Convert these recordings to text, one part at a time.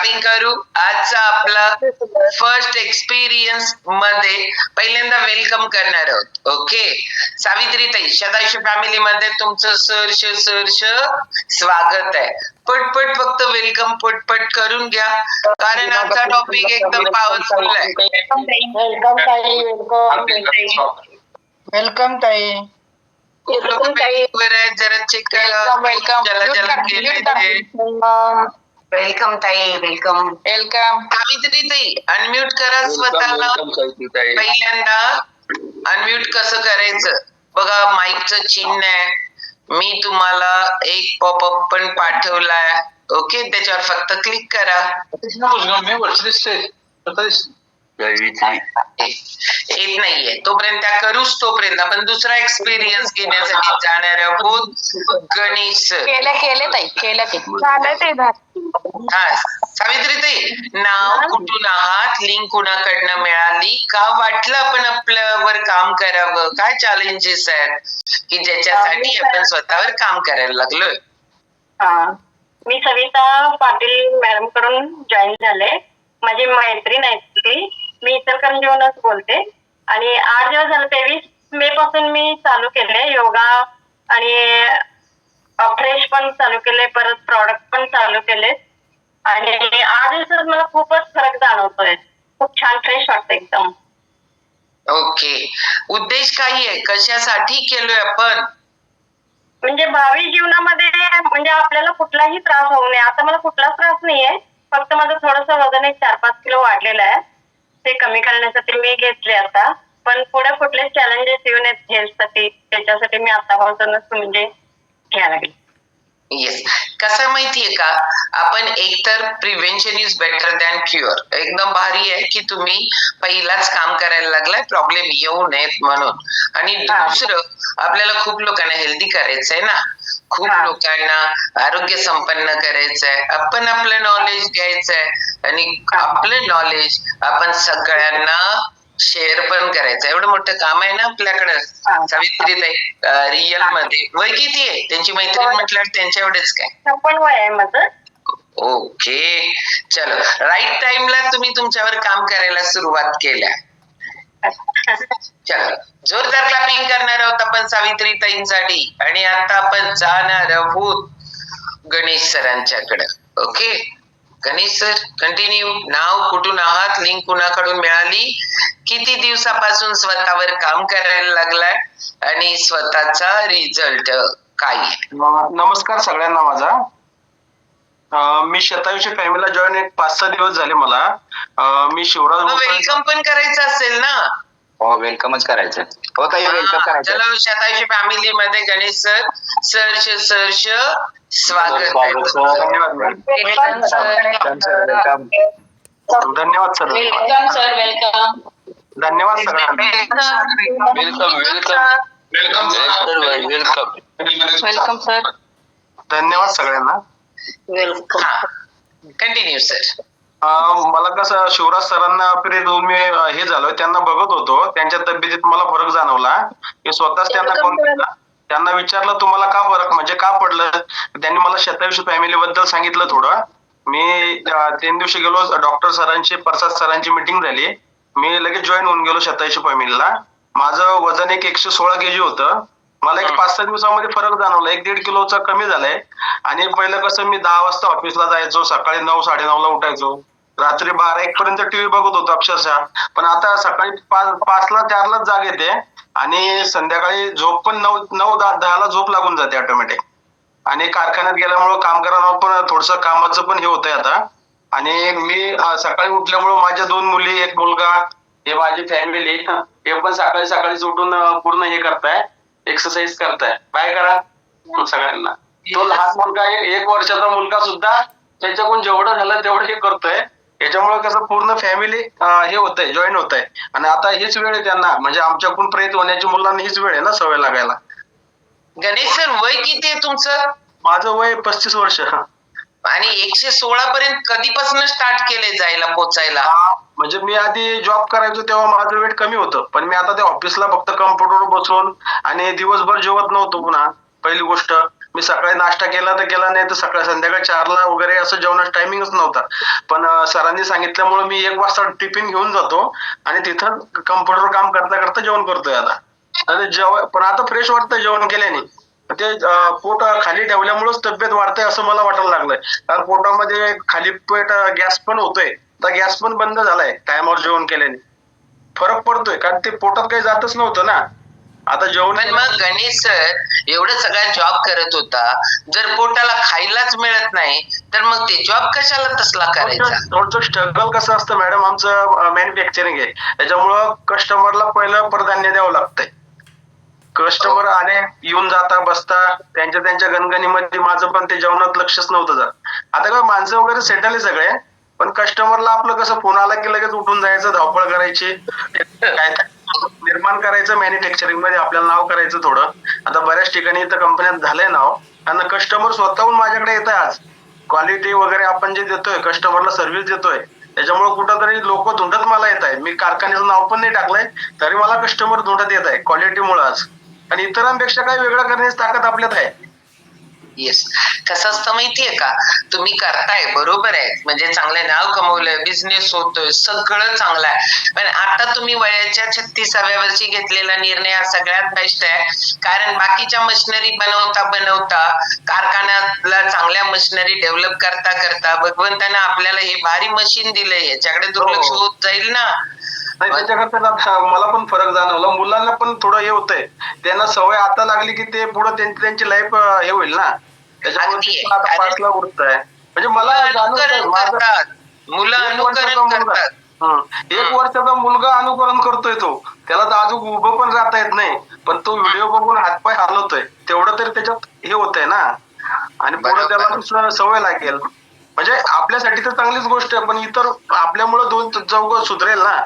Starting करू. आजचा आपला फर्स्ट एक्सपिरियन्स मध्ये पहिल्यांदा वेलकम करणार आहोत. ओके, सावित्रीताई, सदाशिव फॅमिली मध्ये तुमचं सहर्ष स्वागत आहे. पटपट फक्त वेलकम पटपट करून घ्या, कारण आजचा टॉपिक एकदम पॉवरफुल आहे. वेलकम ताई. वेलकम ताई. जरा चेक करा. वेलकम ताई. वेलकम. सावित्रीताई, अनम्यूट करा स्वतःला. पहिल्यांदा अनम्यूट कसं करायचं बघा. माईकचं चिन्ह आहे. मी तुम्हाला एक पॉपअप पण पाठवलाय. ओके, त्याच्यावर फक्त क्लिक करा. येत नाहीये तोपर्यंत त्या करूच. तोपर्यंत आपण दुसरा एक्सपिरियन्स घेण्यासाठी जाणार आहोत. गणेश हा, सावित्रीताई, नाव, कुठून आहात, लिंक कुणाकडनं मिळाली, का वाटलं आपण आपल्यावर काम करावं, काय चॅलेंजेस आहेत की ज्याच्यासाठी आपण स्वतःवर काम करायला लागलोय? मी सविता पाटील मॅडम कडून जॉईन झाले. माझी मैत्रीण आहे ती. मी इचलकरंजीहूनच बोलते आणि 8 दिवस झाले. 23 मे पासून मी चालू केले योगा आणि फ्रेश पण चालू केले, परत प्रॉडक्ट पण चालू केले आणि 8 दिवसात मला खूपच फरक जाणवतोय. खूप छान फ्रेश वाटतं एकदम. ओके, उद्देश काही आहे, कशासाठी केलोय आपण? म्हणजे भावी जीवनामध्ये म्हणजे आपल्याला कुठलाही त्रास होऊ नये. आता मला कुठलाच त्रास नाहीये, फक्त माझं थोडंसं वजन 4-5 किलो वाढलेलं आहे. ते कमी करण्यासाठी मी घेतले आता. पण पुढे कुठले चॅलेंजेस येऊ नयेत हेल्थसाठी, त्याच्यासाठी मी आतापासूनच म्हणजे घ्यायला लागले. येस, कसं माहितीये का, आपण एकतर prevention is better than cure. एकदम भारी आहे की तुम्ही पहिलाच काम करायला लागलाय प्रॉब्लेम येऊ नयेत म्हणून. आणि दुसरं, आपल्याला खूप लोकांना हेल्दी करायचंय ना, खूप लोकांना आरोग्य संपन्न करायचंय. आपण आपलं नॉलेज घ्यायचंय आणि आपलं नॉलेज आपण सगळ्यांना शेअर पण करायचं. एवढं मोठं काम आहे ना आपल्याकडं. सावित्रीताई, रिअल मध्ये वय किती आहे त्यांची मैत्रीण म्हटल्यावर त्यांच्या एवढेच काय? 56 वय आहे माझं. ओके, चलो, राईट टाइमला तुम्ही तुमच्यावर काम करायला सुरुवात केल्या. चलो, जोरदार क्लॅपिंग करणार आहोत आपण सावित्रीताईंसाठी. आणि आता आपण जाणार आहोत गणेश सरांच्याकडे. Okay, Ganesh sir, continue. नाव, कुठून आहात, लिंक कुणाकडून मिळाली, किती दिवसापासून स्वतःवर काम करायला लागलाय आणि स्वतःचा रिझल्ट काय आहे? नमस्कार सगळ्यांना. माझा मी शतायुषी फॅमिलीला जॉईन 5-6 दिवस झाले मला. मी शिवराज. वेलकम पण करायचं असेल ना? हो, वेलकमच करायचं. हो ताई, वेलकम करायचं. चलो, शतायुषी फॅमिली मध्ये गणेश सर सहर्ष स्वागत आहे. धन्यवाद सर. धन्यवाद सर. धन्यवाद सगळ्यांना. Welcome sir. धन्यवाद सगळ्यांना. Continue sir. मला कसं, शिवराज सरांना प्रेरित होऊन मी हे झालोय. त्यांना बघत होतो, त्यांच्या तब्येतीत मला फरक जाणवला. मी स्वतःच त्यांना फोन केला, त्यांना विचारलं तुम्हाला का फरक म्हणजे का पडलं. त्यांनी मला शतायुषी फॅमिली बद्दल सांगितलं थोडं. मी 3 दिवशी गेलो, डॉक्टर सरांची, प्रसाद सरांची मीटिंग झाली. मी लगेच जॉईन होऊन गेलो शतायुषी फॅमिलीला. माझं वजन 116 kg होतं. मला 5-6 दिवसामध्ये फरक जाणवला. 1-1.5 किलोचा कमी झालाय. आणि पहिलं कसं, मी 10 वाजता ऑफिसला जायचो, सकाळी 9-9:30ला उठायचो, रात्री 12-1 पर्यंत टीव्ही बघत होतो अक्षरशः. पण आता सकाळी 5-4ला 4लाच जाग येते आणि संध्याकाळी झोप पण 9-10ला झोप लागून जाते ऑटोमॅटिक. आणि कारखान्यात गेल्यामुळं कामगारांना पण थोडंसं कामाचं पण हे होतंय आता. आणि मी सकाळी उठल्यामुळं माझ्या 2 मुली, 1 मुलगा, हे माझी फॅमिली, हे पण सकाळीच उठून पूर्ण हे करताय, एक्सरसाइज करताय. काय करा सगळ्यांना. तो लहान मुलगा, 1 वर्षाचा मुलगा सुद्धा त्याच्याकडून जेवढं झालं तेवढं हे करतोय. याच्यामुळे कसं पूर्ण फॅमिली हे होतंय, जॉईन होत आहे. आणि आता हीच वेळ आहे त्यांना, म्हणजे आमच्याकडून प्रेरित होण्याची मुलांना हीच वेळ आहे ना सवय लागायला. गणेश सर, वय किती आहे तुमचं? माझं वय 35 वर्ष. आणि 116 पर्यंत कधीपासून स्टार्ट केले जायला पोचायला? म्हणजे मी आधी जॉब करायचो तेव्हा माझं वेट कमी होतं. पण मी आता त्या ऑफिसला फक्त कम्प्युटरवर बसून आणि दिवसभर जेवत नव्हतो पुन्हा. पहिली गोष्ट मी सकाळी नाश्ता केला तर केला, नाही तर संध्याकाळी 4ला वगैरे असं जेवणाचा टायमिंगच नव्हता. पण सरांनी सांगितल्यामुळे मी 1 वाजता टिफिन घेऊन जातो आणि तिथं कम्प्युटर काम करता करता जेवण करतोय आता. आणि पण आता फ्रेश वाटतं जेवण केल्याने. ते पोट खाली ठेवल्यामुळेच तब्येत वाढते असं मला वाटायला लागलंय. कारण पोटामध्ये खाली पेट गॅस पण होतोय, तर गॅस पण बंद झालाय टायमावर जेवण केल्याने. फरक पडतोय, कारण ते पोटात काही जातच नव्हतं ना. आता जेवण पण मग गणेश सर एवढं सगळा जॉब करत होता, जर पोटाला खायलाच मिळत नाही तर मग ते जॉब कशाला तसला करायचा? थोडंसं स्ट्रगल कसं असतं मॅडम, आमचं मॅन्युफॅक्चरिंग आहे, त्याच्यामुळं कस्टमरला पहिलं प्राधान्य द्यावं लागतंय. कस्टमर आले, येऊन जाता बसता, त्यांच्या गणगणीमध्ये माझं पण ते जेवणात लक्षच नव्हतं जात. आता काय माणसं वगैरे सेटल आहे सगळे, पण कस्टमरला आपलं कसं फोन आला की लगेच उठून जायचं, धावपळ करायची, काय निर्माण करायचं मॅन्युफॅक्चरिंग मध्ये आपल्याला नाव करायचं थोडं. आता बऱ्याच ठिकाणी इथं कंपन्यात झालंय नाव, आणि कस्टमर स्वतःहून माझ्याकडे येत आहे आज. क्वालिटी वगैरे आपण जे देतोय, कस्टमरला सर्व्हिस देतोय, त्याच्यामुळे कुठंतरी लोक धुंडत मला येत आहे. मी कारखान्याचं नाव पण नाही टाकलंय, तरी मला कस्टमर धुंडत येत आहे क्वालिटीमुळे आज. आणि इतरांपेक्षा काही वेगळं करण्याची ताकद आपल्यात आहे. येस, कसं असतं माहितीये का, तुम्ही करताय बरोबर आहे, म्हणजे चांगलं नाव कमवलंय, बिझनेस होतोय, सगळं चांगलं आहे. पण आता तुम्ही वयाच्या 36व्या वर्षी घेतलेला निर्णय हा सगळ्यात बेस्ट आहे. कारण बाकीच्या मशिनरी बनवता कारखान्यातला चांगल्या मशिनरी डेव्हलप करता भगवंतानं आपल्याला हे भारी मशीन दिलंय, याच्याकडे दुर्लक्ष होत जाईल ना. नाही, त्याच्याकरता मला पण फरक जाणवला. मुलांना पण थोडं हे होतंय, त्यांना सवय आता लागली की ते पुढे त्यांची लाईफ हे होईल ना, त्याच्यामुळे अगदी ते आहे. पण आता कारण पासला उठत आहे. म्हणजे मला जाणवतंय, अनुकरण माझं करतात, मुलं 1 वर्षाचा अनुकरण मुलगा करतात. 1 वर्षाचा मुलगा अनुकरण करतोय तो. त्याला तर अजून उभं पण राहता येत नाही, पण तो व्हिडिओ बघून हातपाय हलवतोय, तेवढं तरी त्याच्यात हे होतंय ना. आणि पुढे त्याला पण सवय लागेल. म्हणजे आपल्यासाठी तर चांगलीच गोष्ट आहे, पण इतर आपल्यामुळे 2 चौघं सुधरेल ना.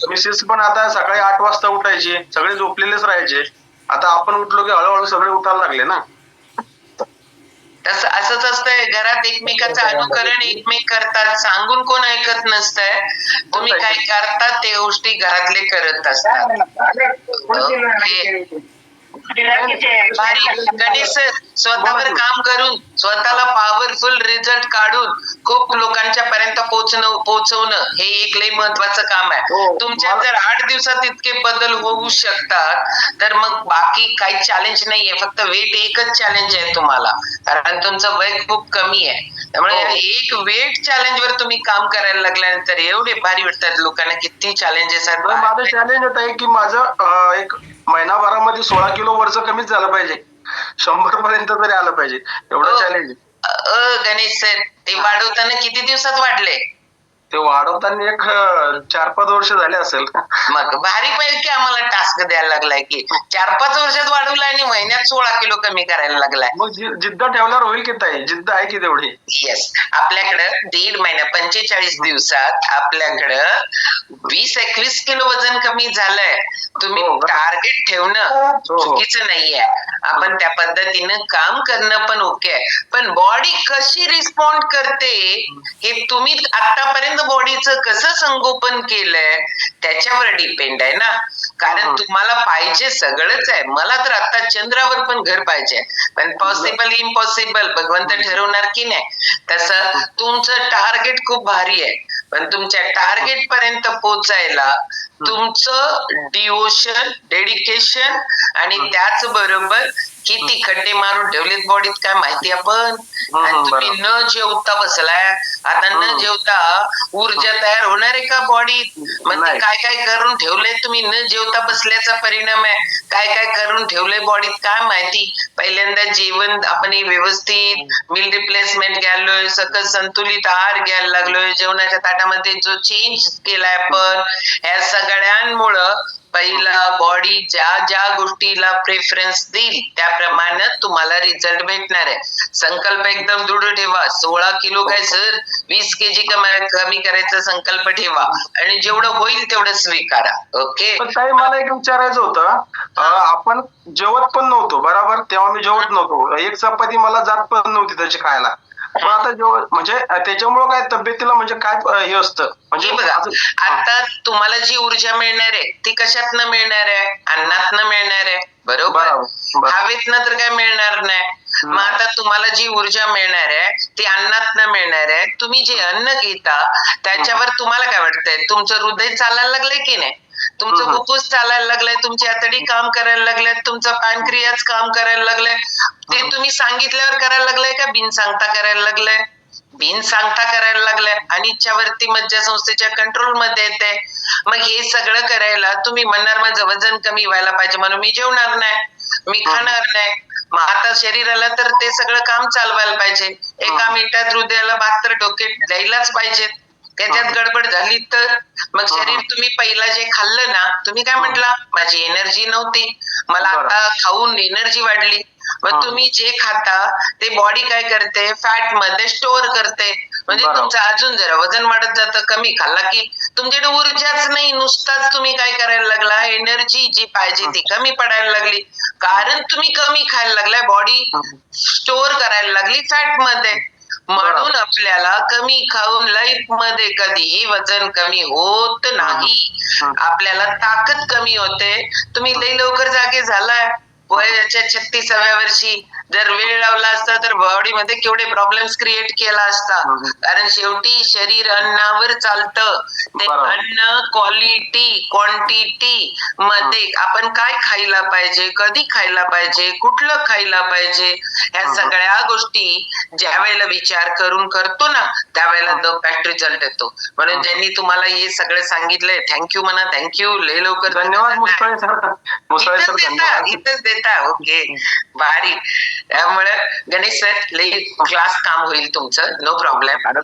मिसेस पण आता सकाळी 8 वाजता उठायची, सगळे झोपलेलेच राहायचे. आता आपण उठलो की हळूहळू सगळे उठायला लागले ना. तसं असंच असतंय, घरात एकमेकाचं अनुकरण एकमेक करतात, सांगून कोण ऐकत नसतंय. तुम्ही काय करतात ते गोष्टी घरातले करत असतात. गणेश सर स्वतःवर काम करून, स्वतःला पॉवरफुल रिझल्ट काढून खूप लोकांच्या पर्यंत पोहोचवणं हे एक लई महत्वाचं काम आहे. तुमच्यात जर 8 दिवसात इतके बदल होऊ शकतात, तर मग बाकी काही चॅलेंज नाहीये, फक्त वेट एकच चॅलेंज आहे तुम्हाला, कारण तुमचं वय खूप कमी आहे. त्यामुळे एक वेट चॅलेंज वर तुम्ही काम करायला लागल्यानंतर एवढे भारी वाटतात लोकांना, किती चॅलेंजेस आहेत. माझं चॅलेंज होत आहे की माझं एक महिनाभरामध्ये 16 किलो वरचं कमीच झालं पाहिजे, 100 पर्यंत तरी आलं पाहिजे, एवढं चॅलेंज. गणेश सर, ते वाढवताना किती दिवसात वाढले? ते वाढवताना एक 4-5 वर्ष झाले असेल. मग भारी पैकी आम्हाला टास्क द्यायला लागलाय की 4-5 वर्षात वाढवलाय आणि महिन्यात 16 किलो कमी करायला लागलाय. मग जिद्द ठेवल्यावर होईल की ताई, जिद्द आहे की तेवढी. येस, आपल्याकडं 1.5 महिना 45 दिवसात आपल्याकडं 20-21 किलो वजन कमी झालंय. तुम्ही टार्गेट ठेवणं चुकीचं नाहीये, आपण त्या पद्धतीनं काम करणं पण ओके आहे. पण बॉडी कशी रिस्पॉन्ड करते हे तुम्ही आतापर्यंत बॉडीचं कसं संगोपन केलंय त्याच्यावर डिपेंड आहे ना. कारण तुम्हाला पाहिजे सगळंच आहे. मला तर आता चंद्रावर पण घर पाहिजे, पण पॉसिबल इम्पॉसिबल भगवंत ठरवणार की नाही. तसं तुमचं टार्गेट खूप भारी आहे, पण तुमच्या टार्गेट पर्यंत पोहोचायला तुमचं डिवोशन, डेडिकेशन आणि त्याचबरोबर किती खड्डे मारून ठेवलेत बॉडीत काय माहिती आपण. आणि तुम्ही न जेवता बसलाय, आता न जेवता ऊर्जा तयार होणार आहे का बॉडीत? मग ते काय काय करून ठेवलंय तुम्ही, न जेवता बसल्याचा परिणाम आहे. काय काय करून ठेवलंय बॉडीत काय माहिती. पहिल्यांदा जेवण आपण व्यवस्थित मील रिप्लेसमेंट घ्यायलोय, सकस संतुलित आहार घ्यायला लागलोय, जेवणाच्या ताटामध्ये जो चेंज केलाय आपण, ह्या सगळ्यांमुळं पहिला बॉडी ज्या ज्या गोष्टीला प्रेफरन्स देईल त्याप्रमाणे तुम्हाला रिझल्ट भेटणार आहे. संकल्प एकदम दृढ ठेवा. 16 किलो काय सर, 20 केजी कमी करायचा संकल्प ठेवा आणि जेवढं होईल तेवढं स्वीकारा. ओके. पण ताई मला एक विचारायचं होतं, आपण जेवत पण नव्हतो बरोबर, तेव्हा मी जेवत नव्हतो, एक चपाती मला जात पण नव्हती त्याची खायला. पण आता म्हणजे त्याच्यामुळे काय तब्येतीला म्हणजे काय हे असतं म्हणजे बघा, आता तुम्हाला जी ऊर्जा मिळणार आहे ती कशातनं मिळणार आहे? अन्नातनं मिळणार आहे बरोबर. बरोबर. हवेतनं तर काय मिळणार नाही. मग आता तुम्हाला जी ऊर्जा मिळणार आहे ती अन्नातनं मिळणार आहे. तुम्ही जे अन्न घेता त्याच्यावर तुम्हाला काय वाटतंय, तुमचं हृदय चालायला लागलंय की नाही, तुमचं फुफ्फुस चालायला लागलंय, तुमची आतडी काम करायला लागल्यात, तुमचं पॅनक्रियाज काम करायला लागलंय. ते तुम्ही सांगितल्यावर करायला लागलंय का बिन सांगता करायला लागलंय? बिन सांगता करायला लागलाय आणि इच्छावरती मज्जासंस्थेच्या कंट्रोल मध्ये येते. मग हे सगळं करायला तुम्ही म्हणणार माझं वजन कमी व्हायला पाहिजे म्हणून मी जेवणार नाही, मी खाणार नाही. मग आता शरीराला तर ते सगळं काम चालवायला पाहिजे. एका मिनिटात हृदयाला 72 ठोके द्यायलाच पाहिजेत. त्याच्यात गडबड झाली तर मग शरीर, तुम्ही पहिला जे खाल्लं ना, तुम्ही काय म्हटला, माझी एनर्जी नव्हती, मला आता खाऊन एनर्जी वाढली. मग तुम्ही जे खाता ते बॉडी काय करते, फॅट मध्ये स्टोअर करते. म्हणजे तुमचं अजून जरा वजन वाढत जातं. कमी खाल्ला की तुमच्याकडे ऊर्जाच नाही, नुसताच तुम्ही काय करायला लागला, एनर्जी जी पाहिजे ती कमी पडायला लागली. कारण तुम्ही कमी खायला लागलाय, बॉडी स्टोअर करायला लागली फॅट मध्ये. म्हणून आपल्याला कमी खाऊन लाईफ मध्ये कधीही वजन कमी होत नाही. आपल्याला ताकद कमी होते. तुम्ही लई लवकर जागे झालाय वयाच्या 36व्या वर्षी. जर वेळ लावला असता तर बॉडीमध्ये केवढे प्रॉब्लेम्स क्रिएट केला असता. कारण शेवटी शरीर अन्नावर चालतं. ते अन्न क्वालिटी क्वांटिटी मध्ये आपण काय खायला पाहिजे, कधी खायला पाहिजे, कुठलं खायला पाहिजे, ह्या सगळ्या गोष्टी ज्या वेळेला विचार करून करतो ना त्यावेळेला द बॅट रिझल्ट येतो. म्हणून ज्यांनी तुम्हाला हे सगळं सांगितलंय थँक्यू म्हणा. थँक्यू. लय लवकर धन्यवाद मुसळे सर. मुसळे सर धन्यवाद. इथंच देता. ओके, भारी. त्यामुळे गणेश सर लई क्लास काम होईल तुमचं, नो प्रॉब्लेम. कारण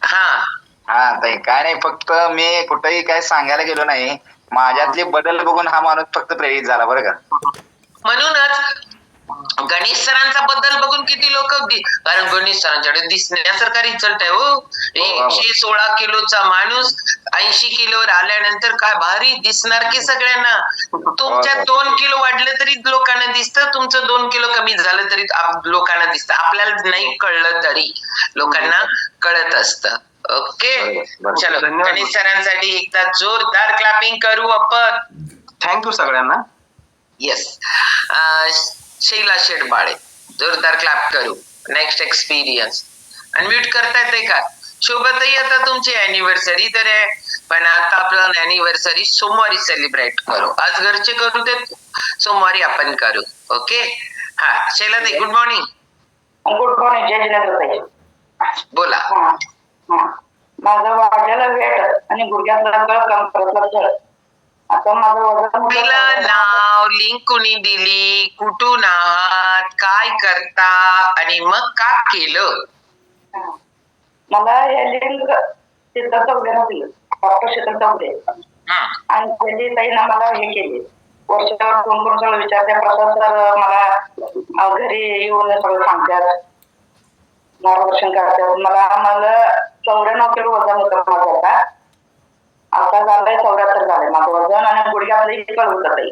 हा ताई, काय नाही, फक्त मी कुठेही काय सांगायला गेलो नाही. माझ्यातले बदल बघून हा माणूस फक्त प्रेरित झाला बरं का. म्हणूनच गणेश सरांचा बद्दल बघून किती लोक, कारण गणेश सरांच्याकडे दिसण्यासारखा रिझल्ट आहे. हो, 116 किलोचा माणूस 80 किलोवर आल्यानंतर काय भारी दिसणार की सगळ्यांना. तुमच्या 2 किलो वाढले तरी लोकांना दिसतं, तुमचं 2 किलो कमी झालं तरी लोकांना दिसतं. आपल्याला नाही कळलं तरी लोकांना कळत असतं. ओके, चलो गणेश सरांसाठी एकदा जोरदार क्लॅपिंग करू आपण. थँक्यू सगळ्यांना. येस. शैला शेडबाळे, जोरदार क्लॅप करू. Next experience. अनम्यूट करता येते का? शोभाताई, आता तुमची अॅनिव्हर्सरी तर आहे, पण आता आपलं अॅनिव्हर्सरी सोमवारी सेलिब्रेट करू. आज घरचे करू ते सोमवारी आपण करू. ओके. हा, शैलाताई गुड मॉर्निंग. Good morning. जय जिनेंद्रताई. बोला. माझं वाढलेलं वेट आणि गुडघ्यातला कळ कम करतला जड. आता माझं वजन, पहिलं नाव, लिंक कोणी दिली, कुठून आहात, काय करता आणि मग का केलं? मला हे लिंक शीतल चौधरीनं दिलं, डॉक्टर शीतल चौधरी. आणि त्यांनी ताईनं मला हे केले, वर्षावर फोन सगळं विचारते. प्रसाद सर मला घरी येऊन सगळं सांगतात, मार्गदर्शन करतात. मला 94 किलो वजन होतं माझं. आता झालंय 74 झालंय माझं वजन. आणि गुडघ्यातलं कळ होत ताई,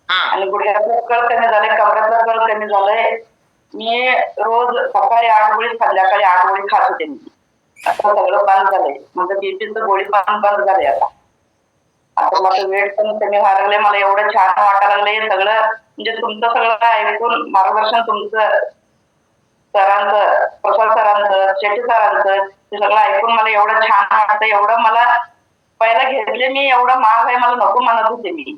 आणि गुडघ्यातलं कळ कमी झालंय, कमरातलं कळ कमी झालंय. मी रोज सकाळी 8 गोळी, संध्याकाळी 8 गोळी खात होते मी. आता सगळं बंद झालंय. म्हणजे बीपीचं गोळी पण बंद झाले. आता माझं वेट पण कमी व्हायला लागलंय. मला एवढं छान वाटायला लागलंय सगळं. म्हणजे तुमचं सगळं ऐकून मार्गदर्शन तुमचं, सरांचं, प्रसाद सरांचं, शेट्टी सरांचं, ते सगळं ऐकून मला एवढं छान वाटतं. एवढं मला पहिला घेतले मी, एवढं महाग आहे मला नको म्हणत होते मी.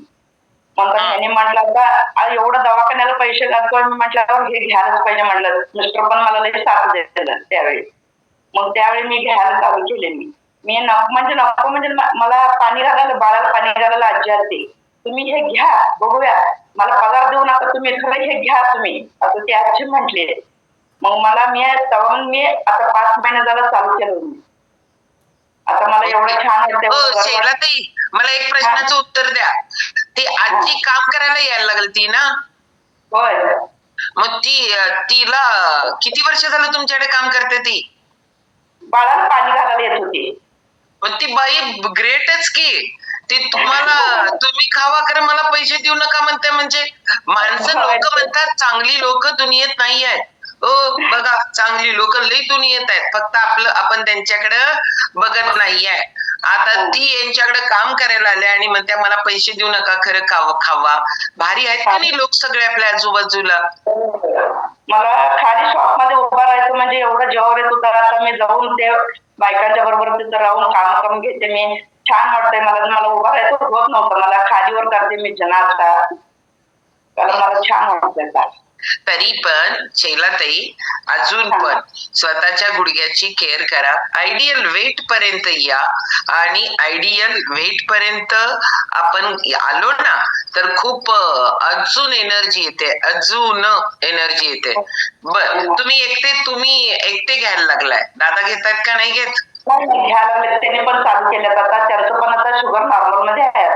म्हणतात त्यांनी म्हटलं आता एवढं दवाखान्याला पैसे घालतोय मी, म्हटल्यावर हे घ्यायलाच पाहिजे म्हटलं. मिस्टर पण मला लई साथ देतील त्यावेळी. मग त्यावेळी मी घ्यायला चालू केले. मी नको म्हणजे मला पाणी घालायला, बाळाला पाणी घालायला आजी आलती. तुम्ही हे घ्या बघूया, मला पगार देऊ नका तुम्ही, खरं हे घ्या तुम्ही, असं ती आजी म्हटली. मग मला मी आता 5 महिने झालं चालू केलं मी. आता मला एवढं छान वाटतं. शैलाताई, मला एक प्रश्नाचं उत्तर द्या. ती आजी काम करायला यायला लागली ती ना? होय. मग तिला किती वर्ष झालं तुमच्याकडे काम करते ती? बाळाला पाणी घालायला येत होती. पण ती बाई ग्रेटच की. ती तुम्ही खावा खरं मला पैसे देऊ नका म्हणते. म्हणजे माणसं, लोक म्हणतात चांगली लोक दुनियेत नाही आहेत. हो बघा, चांगली लोक लई दुनियेत आहेत, फक्त आपण त्यांच्याकडे बघत नाहीये. आता ती यांच्याकडे काम करायला आल्या आणि म्हणत्या मला पैसे देऊ नका, खरं खावा. भारी आहेत का नाही लोक सगळे आपल्या आजूबाजूला. मला खाली शॉप मध्ये उभा राहायचं म्हणजे एवढं जेव्हा येत होतं. आता मी जाऊन ते बायकांच्या बरोबर तिथं राहून काम करून घेते मी. छान वाटतंय मला उभा राहायचं होत नव्हतं. मला खालीवर करते मी नाश्ता, कारण मला छान वाटतंय. तरी पण शैलाताई अजून पण स्वतःच्या गुडघ्याची केअर करा. आयडियल वेट पर्यंत या आणि आयडियल वेट पर्यंत आपण आलो ना तर खूप अजून एनर्जी येते, अजून एनर्जी येते. बर, तुम्ही एकटे घ्यायला लागलाय. दादा घेतात का नाही घेत? घ्यायला त्यांनी पण चालू केलं. आता त्यांचं पण आता शुगर नॉर्मल मध्ये आहे.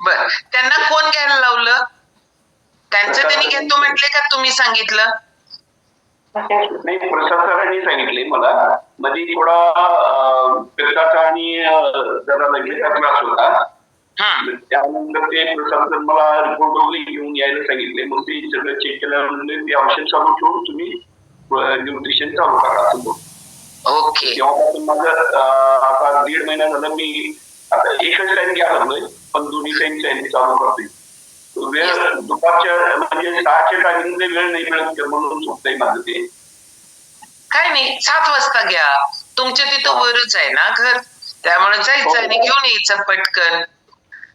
बर, त्यांना कोण घ्यायला लावलं? त्यांचं त्यांनी घेतो म्हटले का तुम्ही सांगितलं? नाही, प्रसाद सरांनी सांगितले मला. मध्ये थोडा पित्ताचा आणि जरा लगेचा त्रास होता. त्यानंतर ते प्रसाद सर मला रिपोर्ट वगैरे घेऊन यायला सांगितले. मग ते सगळं चेक केल्यानंतर ते औषध चालू ठेवून तुम्ही न्यूट्रिशन चालू करा असं. ओके. तेव्हापासून माझं आता 1.5 महिना झाला मी आता एकच टाइम घ्यायला लागलोय, पण दोन्ही टाइम चालू करतोय. वेळ दुपारच्या म्हणजे 6च्या टायमिंगमध्ये वेळ नाही मिळत म्हणून चुकतंय माझं ते. काय नाही, 7 वाजता घ्या. तुमच्या तिथं वरच आहे ना घर, त्यामुळे जायचं आणि घेऊन यायचं पटकन.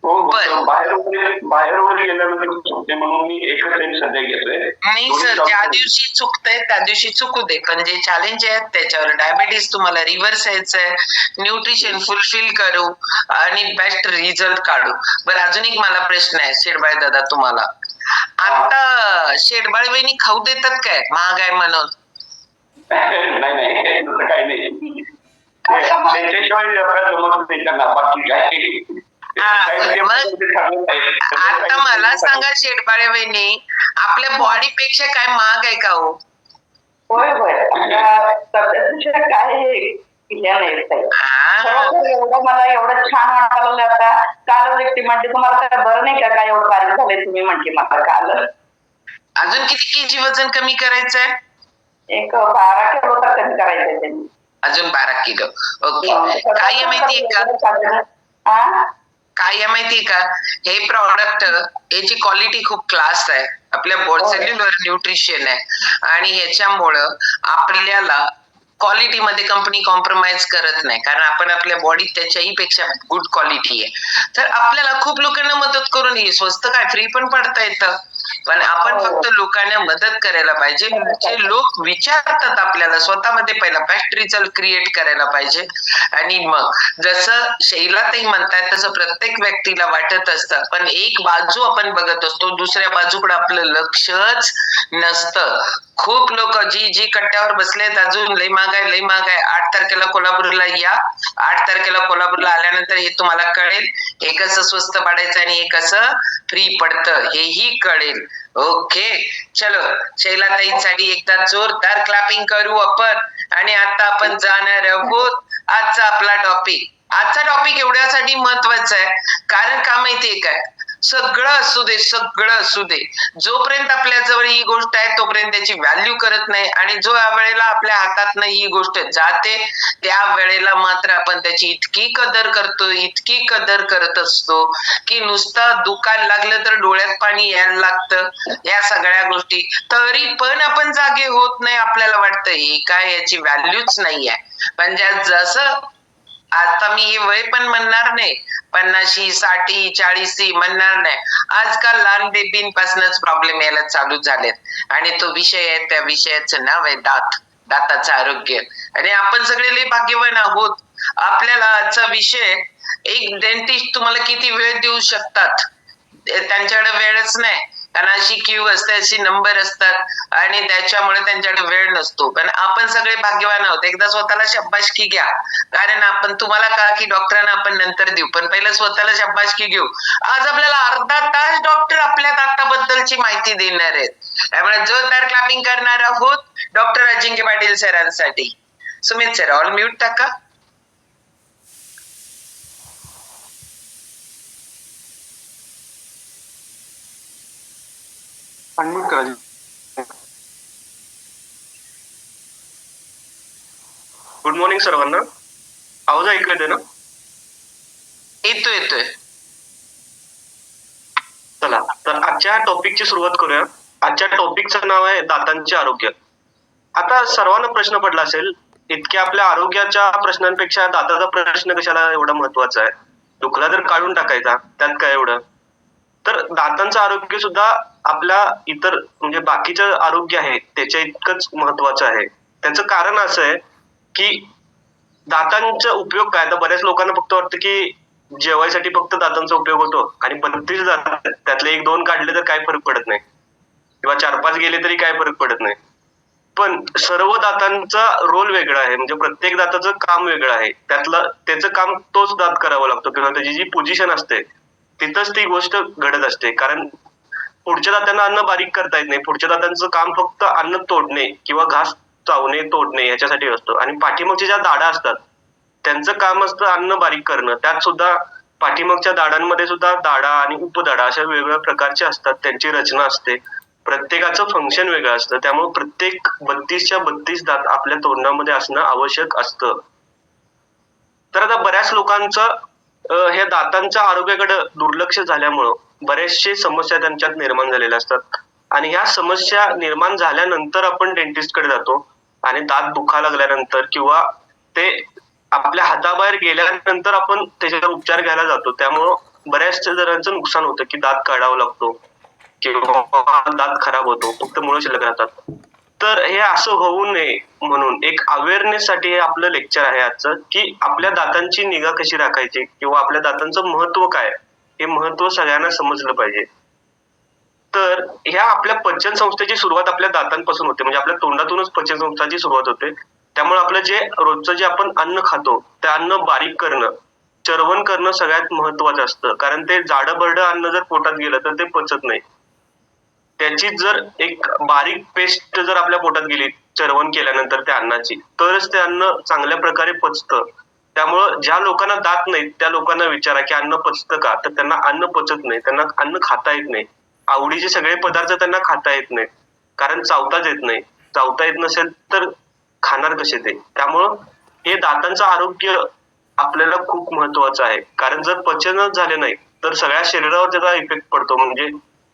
बाहेर वगैरे गेल्यानंतर चुकते म्हणून मी एकच टाइम सध्या घेतोय. नाही सर, ज्या दिवशी चुकतंय त्या दिवशी चुकू दे, पण जे चॅलेंज आहेत त्याच्यावर डायबिटीस तुम्हाला रिव्हर्स यायचंय. न्यूट्रिशन फुलफिल करू आणि बेस्ट रिझल्ट काढू. बरं, अजून एक मला प्रश्न आहे शेडबाळ दादा तुम्हाला. आता शेडबाळ वहिनी खाऊ देतात काय महाग आहे म्हणून? नाही तसं काही नाही. त्याच्याशिवाय जमत नाही त्यांना, बाकी काय. आता मला सांगा शेडबाळे वहिनी, आपल्या बॉडी पेक्षा काय महाग आहे का हो? होय काय एवढं मला एवढं छान वाटायला लागलं. आता काल व्यक्ती म्हणजे तुम्हाला काय बरं नाही का, काय एवढं बारीक झालंय तुम्ही म्हणजे मला काल. अजून किती केजी वजन कमी करायचंय? एक 12 किलो तर कमी करायचंय त्यांनी. अजून 12 किलो. ओके. काय माहितीये का, काय माहितीये का, हे प्रॉडक्ट याची क्वालिटी खूप क्लास आहे. आपल्या सेल्युलर न्यूट्रिशन आहे आणि ह्याच्यामुळं आपल्याला क्वालिटी मध्ये कंपनी कॉम्प्रोमाइज करत नाही, कारण आपण आपल्या बॉडीत त्याच्याही पेक्षा गुड क्वालिटी आहे. तर आपल्याला खूप लोकांना मदत करून ही स्वस्त काय फ्री पण पडता येतं. पण आपण फक्त लोकांना मदत करायला पाहिजे. जे लोक विचारतात आपल्याला, स्वतःमध्ये पहिला बेस्ट रिझल्ट क्रिएट करायला पाहिजे. आणि मग जसं शैलाताई म्हणतात तसं प्रत्येक व्यक्तीला वाटत असतं, पण एक बाजू आपण बघत असतो, दुसऱ्या बाजूकडे आपलं लक्षच नसतं. खूप लोक जी कट्ट्यावर बसलेत अजून लई महाग आहे. 8 तारखेला कोल्हापूरला या. 8 तारखेला कोल्हापूरला आल्यानंतर हे तुम्हाला कळेल, हे कसं स्वस्त पाडायचं आणि हे कसं फ्री पडतं हेही कळेल. ओके, चलो शैलाताईंसाठी एकदा जोरदार क्लॅपिंग करू आपण. आणि आता आपण जाणार आहोत आजचा आपला टॉपिक. आजचा टॉपिक एवढ्यासाठी महत्वाचा आहे कारण का माहितीये काय, सगळं असू दे, जोपर्यंत आपल्या जवळ ही गोष्ट आहे तोपर्यंत त्याची व्हॅल्यू करत नाही, आणि जो वेळेला आपल्या हातात ही गोष्ट जाते त्या वेळेला मात्र आपण त्याची इतकी कदर करत असतो की नुसतं दुकान लागलं तर डोळ्यात पाणी यायला लागतं. या सगळ्या गोष्टी तरी पण आपण जागे होत नाही. आपल्याला वाटतं हे काय, याची व्हॅल्यूच नाही आहे. पण जसं आता मी हे वय पण म्हणणार नाही, 50, 60, 40 म्हणणार नाही. आजकाल लहान बेबींपासूनच प्रॉब्लेम यायला चालू झालेत आणि तो विषय आहे, त्या विषयाचं नाव आहे दाताचं आरोग्य. आणि आपण सगळे लय भाग्यवान आहोत. आपल्याला आजचा विषय, एक डेंटिस्ट तुम्हाला किती वेळ देऊ शकतात, त्यांच्याकडे वेळच नाही, कारण अशी क्यू असते, अशी नंबर असतात आणि त्याच्यामुळे त्यांच्याकडे वेळ नसतो. पण आपण सगळे भाग्यवान आहोत. एकदा स्वतःला शाबासकी घ्या, कारण आपण तुम्हाला का की डॉक्टरांना आपण नंतर देऊ, पण पहिलं स्वतःला शाबासकी घेऊ. आज आपल्याला अर्धा तास डॉक्टर आपल्या दाताबद्दलची माहिती देणार आहेत. त्यामुळे जोरदार क्लॅपिंग करणार आहोत डॉक्टर अजिंक्य पाटील सरांसाठी. सुमित सर, ऑल म्यूट टाका. अनम्यूट करा. गुड मॉर्निंग सर्वांना. आवाज ऐकू येते ना? येतोय. चला तर आजच्या टॉपिकची सुरुवात करूया. आजच्या टॉपिकचं नाव आहे दातांचे आरोग्य. आता सर्वांना प्रश्न पडला असेल, इतक्या आपल्या आरोग्याच्या प्रश्नांपेक्षा दाताचा प्रश्न कशाला एवढा महत्वाचा आहे? दुखला तर काढून टाकायचा, त्यात काय एवढं? तर दातांचं आरोग्य सुद्धा आपल्या इतर म्हणजे बाकीचं आरोग्य आहे त्याच्या इतकंच महत्वाचं आहे. त्याचं कारण असं आहे की दातांचा उपयोग काय? तर बऱ्याच लोकांना फक्त वाटतं की जेवायसाठी फक्त दातांचा उपयोग होतो आणि 32 दात आहेत, त्यातले 1-2 काढले तर काय फरक पडत नाही किंवा 4-5 गेले तरी काय फरक पडत नाही. पण सर्व दातांचा रोल वेगळा आहे, म्हणजे प्रत्येक दाताचं काम वेगळं आहे. त्याचं काम तोच दात करावा लागतो किंवा त्याची जी पोझिशन असते तिथंच ती गोष्ट घडत असते. कारण पुढच्या दातांना अन्न बारीक करता येत नाही. पुढच्या दातांचं काम फक्त अन्न तोडणे किंवा घास चावणे तोडणे याच्यासाठी असतं आणि पाठीमागच्या ज्या दाढा असतात त्यांचं काम असतं अन्न बारीक करणं. त्यात सुद्धा पाठीमागच्या दाढांमध्ये सुद्धा दाढा आणि उपदाढा अशा वेगवेगळ्या प्रकारच्या असतात, त्यांची रचना असते, प्रत्येकाचं फंक्शन वेगळं असतं. त्यामुळे प्रत्येक 32च्या 32 दात आपल्या तोंडामध्ये असणं आवश्यक असतं. तर आता बऱ्याच लोकांचं ह्या दातांच्या आरोग्याकडे दुर्लक्ष झाल्यामुळं बऱ्याचशे समस्या त्यांच्यात निर्माण झालेल्या असतात आणि ह्या समस्या निर्माण झाल्यानंतर आपण डेंटिस्टकडे जातो आणि दात दुखा लागल्यानंतर किंवा ते आपल्या हाताबाहेर गेल्यानंतर आपण त्याच्यावर उपचार घ्यायला जातो. त्यामुळं बऱ्याचशा जणांचं नुकसान होतं की दात काढावा लागतो किंवा दात खराब होतो, फक्त मुळं शिल्लक राहतात. तर हे असं होऊ नये म्हणून एक अवेअरनेस साठी हे आपलं लेक्चर आहे आजचं, की आपल्या दातांची निगा कशी राखायची किंवा आपल्या दातांचं महत्व काय हे महत्व सगळ्यांना समजलं पाहिजे. तर ह्या आपल्या पचन संस्थेची सुरुवात आपल्या दातांपासून होते, म्हणजे आपल्या तोंडातूनच पचन संस्थेची सुरुवात होते. त्यामुळे आपलं जे रोजचं जे आपण अन्न खातो ते अन्न बारीक करणं, चर्वण करणं सगळ्यात महत्वाचं असतं. कारण ते जाडं भरडं अन्न जर पोटात गेलं तर ते पचत नाही. त्याची जर एक बारीक पेस्ट जर आपल्या पोटात गेली चर्वण केल्यानंतर त्या अन्नाची, तरच ते अन्न चांगल्या प्रकारे पचतं. त्यामुळं ज्या लोकांना दात नाहीत त्या लोकांना विचारा की अन्न पचतं का? तर त्यांना अन्न पचत नाही, त्यांना अन्न खाता येत नाही. आवडीचे सगळे पदार्थ त्यांना खाता येत नाहीत, कारण चावताच येत नाही. चावता येत नसेल तर खाणार कसे ते? त्यामुळं हे दातांचं आरोग्य आपल्याला खूप महत्वाचं आहे. कारण जर पचनच झाले नाही तर सगळ्या शरीरावर त्याचा इफेक्ट पडतो. म्हणजे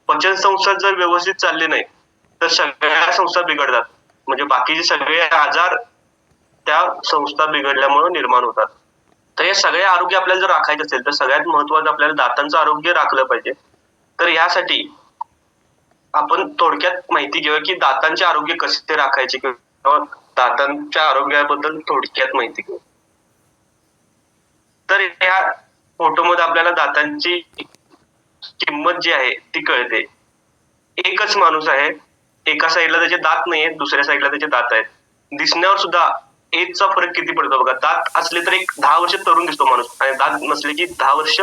पचन संस्था जर व्यवस्थित चालली नाही तर सगळ्या संस्था बिघडतात, म्हणजे बाकीचे सगळे आजार त्या संस्था बिघडल्यामुळे निर्माण होतात. तर हे सगळे आरोग्य आपल्याला जर राखायचं असेल तर सगळ्यात महत्वाचं आपल्याला दातांचं आरोग्य राखलं पाहिजे. तर यासाठी आपण थोडक्यात माहिती घेऊया की दातांचे आरोग्य कसे राखायचे किंवा दातांच्या आरोग्याबद्दल थोडक्यात माहिती घेऊ. तर ह्या फोटोमध्ये आपल्याला दातांची किंमत जी आहे ती कळते. एकच माणूस आहे, एका साईडला त्याचे दात नाहीये, दुसऱ्या साईडला त्याचे दात आहेत. दिसण्यावर सुद्धा एजचा फरक किती पडतो बघा. दात असले तर एक 10 वर्ष तरुण दिसतो माणूस आणि दात नसले की 10 वर्ष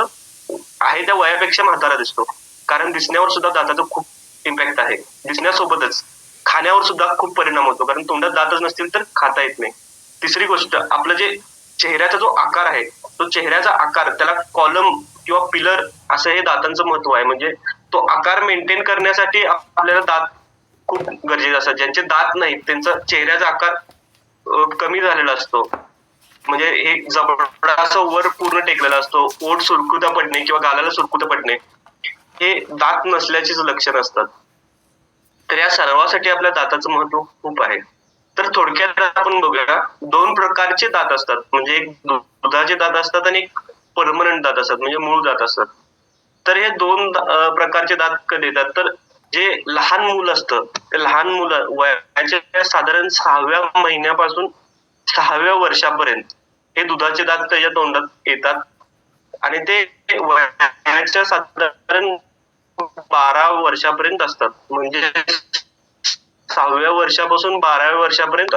आहे त्या वयापेक्षा म्हातारा दिसतो. कारण दिसण्यावर सुद्धा दाताचा खूप इम्पॅक्ट आहे. दिसण्यासोबतच खाण्यावर सुद्धा खूप परिणाम होतो, कारण तोंडात दातच नसतील तर खाता येत नाही. तिसरी गोष्ट, आपलं जे चेहऱ्याचा जो आकार आहे तो चेहऱ्याचा आकार, त्याला कॉलम किंवा पिलर असं हे दातांचं महत्व आहे. म्हणजे तो आकार मेंटेन करण्यासाठी आपल्याला दात खूप गरजेचे असतात. ज्यांचे दात नाहीत त्यांचा चेहऱ्याचा आकार कमी झालेला असतो, म्हणजे हे जबडा असं वर पूर्ण टेकलेला असतो, ओठ सुरकुत्या पडणे किंवा गालाला सुरकुत्या पडणे हे दात नसल्याचीच लक्षण असतात. तर या सर्वासाठी आपल्या दाताचं महत्व खूप आहे. तर थोडक्यात आपण बघूया, 2 प्रकारचे दात असतात, म्हणजे एक दुधाचे दात असतात आणि एक परमनंट दात असतात, म्हणजे मूळ दात असतात. तर हे 2 प्रकारचे दात कधी येतात? तर जे लहान मूल असतं ते लहान मुलं वयाच्या साधारण 6व्या महिन्यापासून 6व्या वर्षापर्यंत हे दुधाचे दात त्याच्या तोंडात येतात आणि ते वयाच्या साधारण 12 वर्षापर्यंत असतात. म्हणजे 6व्या वर्षापासून 12व्या वर्षापर्यंत.